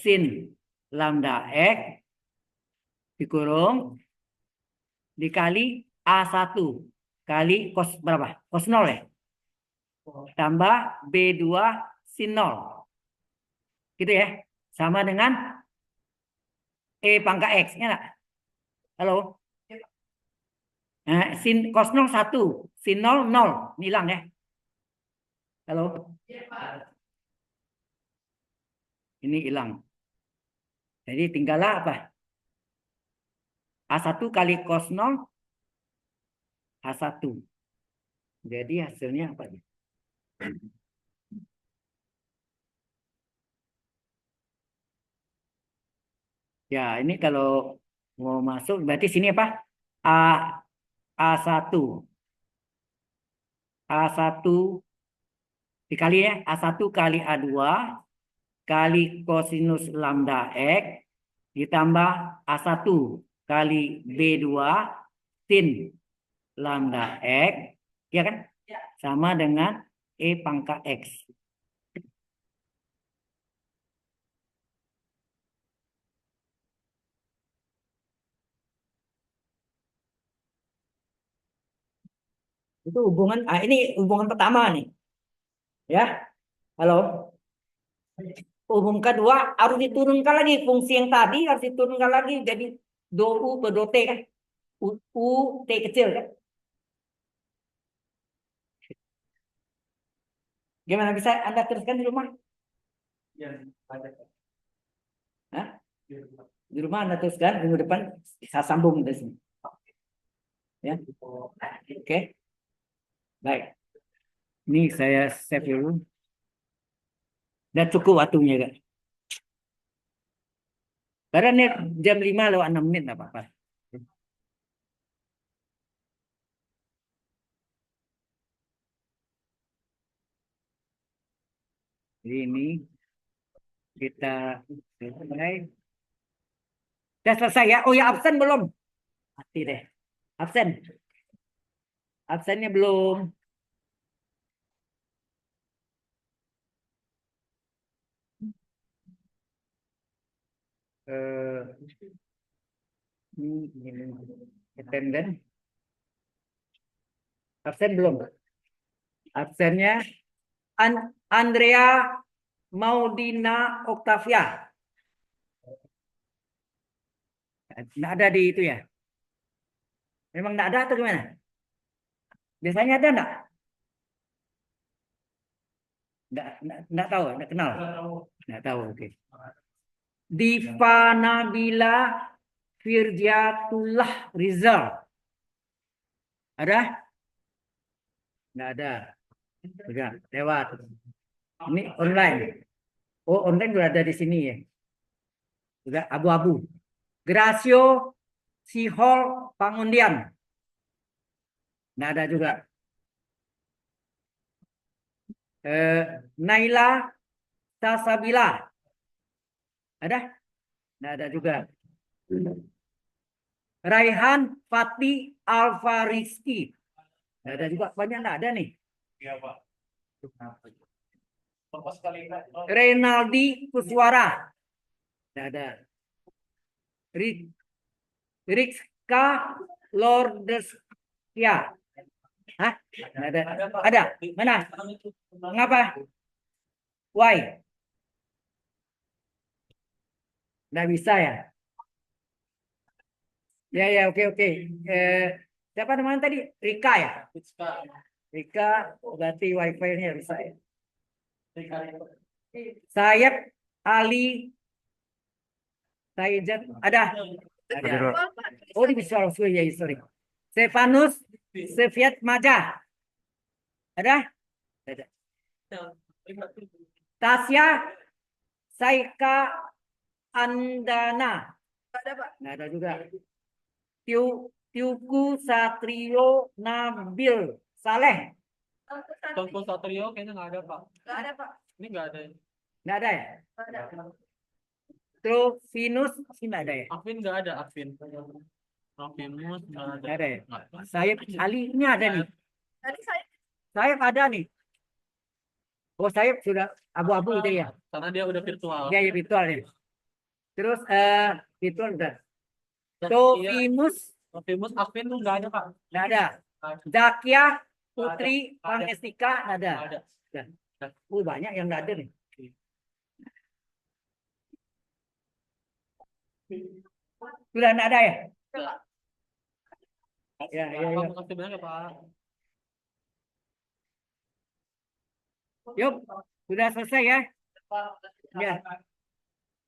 sin lambda X dikurung dikali A1 kali cos berapa? Cos 0 ya. Tambah B2 sin 0. Gitu ya. Sama dengan E pangkat X. Ya enggak? Halo? Nah, sin cos 0 1. Sin 0 0. Hilang ya. Halo? Ini hilang. Jadi tinggallah apa? A1 kali cos 0 A1. Jadi hasilnya apa? Ya, ini kalau mau masuk berarti sini apa? A A1. A1 dikali ya, A1 kali A2 kali kosinus lambda X ditambah A1 kali B2 sin lambda X, ya kan? Sama dengan E pangkat X. Itu hubungan, ini hubungan pertama nih. Ya, halo. Hubungan kedua harus diturunkan lagi. Fungsi yang tadi harus diturunkan lagi. Jadi do U per do T kan. U T kecil kan. Gimana bisa Anda teruskan di rumah? Ya, ada. Hah? Di rumah Anda teruskan, minggu depan saya sambung dari sini. Ya, oke. Baik. Ini saya save dulu. Dan cukup waktunya kan. Karena ini jam 5 lewat 6 menit nggak apa-apa. Jadi ini kita selesai. Sudah selesai ya. Oh ya, absen belum? Mati deh. Absen. Absennya belum. Ini attendance. Absen belum? Absennya Andrea Maudina Octavia. Nggak ada di itu ya? Memang nggak ada atau gimana? Biasanya ada nggak? Nggak tahu, nggak kenal. Nggak tahu, oke. Diva Nabila Firjatullah Rizal. Ada? Nggak ada. Sudah, lewat. Ini online. Oh, online sudah ada di sini ya. Sudah abu-abu. Gracio Sihol Pangundian. Nggak ada juga. Naila Tasabila. Ada? Nggak ada juga. Raihan Fatih Alfa Rizky. Nggak ada juga. Banyak nggak ada nih. Iya, Pak. Bapak sekali, Pak. Renaldi Kuswara. Nggak ada. Rizka Lordes. Ya. Hah? Nggak ada. Pak. Ada? Mana? Mengapa? Why? Nggak bisa ya? Ya, ya, oke, oke. Siapa namanya tadi? Rika ya? Rika, berarti wifi-nya bisa ya. Sayap, Ali, Saizat, ada? Ada. Oh, di Visual Studio, ya, sorry. Stefanus, Seviat Maja, ada? Ada. Tasya, Saika, Andana, Nggak ada, Pak. nggak ada juga. Tiuku Satrio Nabil Saleh, Tungku Satrio kayaknya nggak ada Pak. Nggak ada, Pak. Ini nggak ada. nggak ada ya? Nggak ada. Trofinus sih nggak ada ya? Afin nggak ada Afin. Afimus nggak ada. Nggak ada ya? Nggak. Sayap Ali ini ada nih. Tadi saya Sayap ada nih. Oh, Sayap sudah abu-abu itu ya? Karena dia udah virtual. Dia ya virtual ya. Terus virtual udah. Iya. Trofimus Afimus Afin tuh nggak ada Pak. nggak ada. Zakia Putri Pangestika nggak ada. Nggak ada. Banyak yang nggak ada nih. Sudah nggak ada ya? Nggak. Ya, ya, Pak, ya. makasih banyak ya Pak. Yuk, sudah selesai ya? Pak, Ya.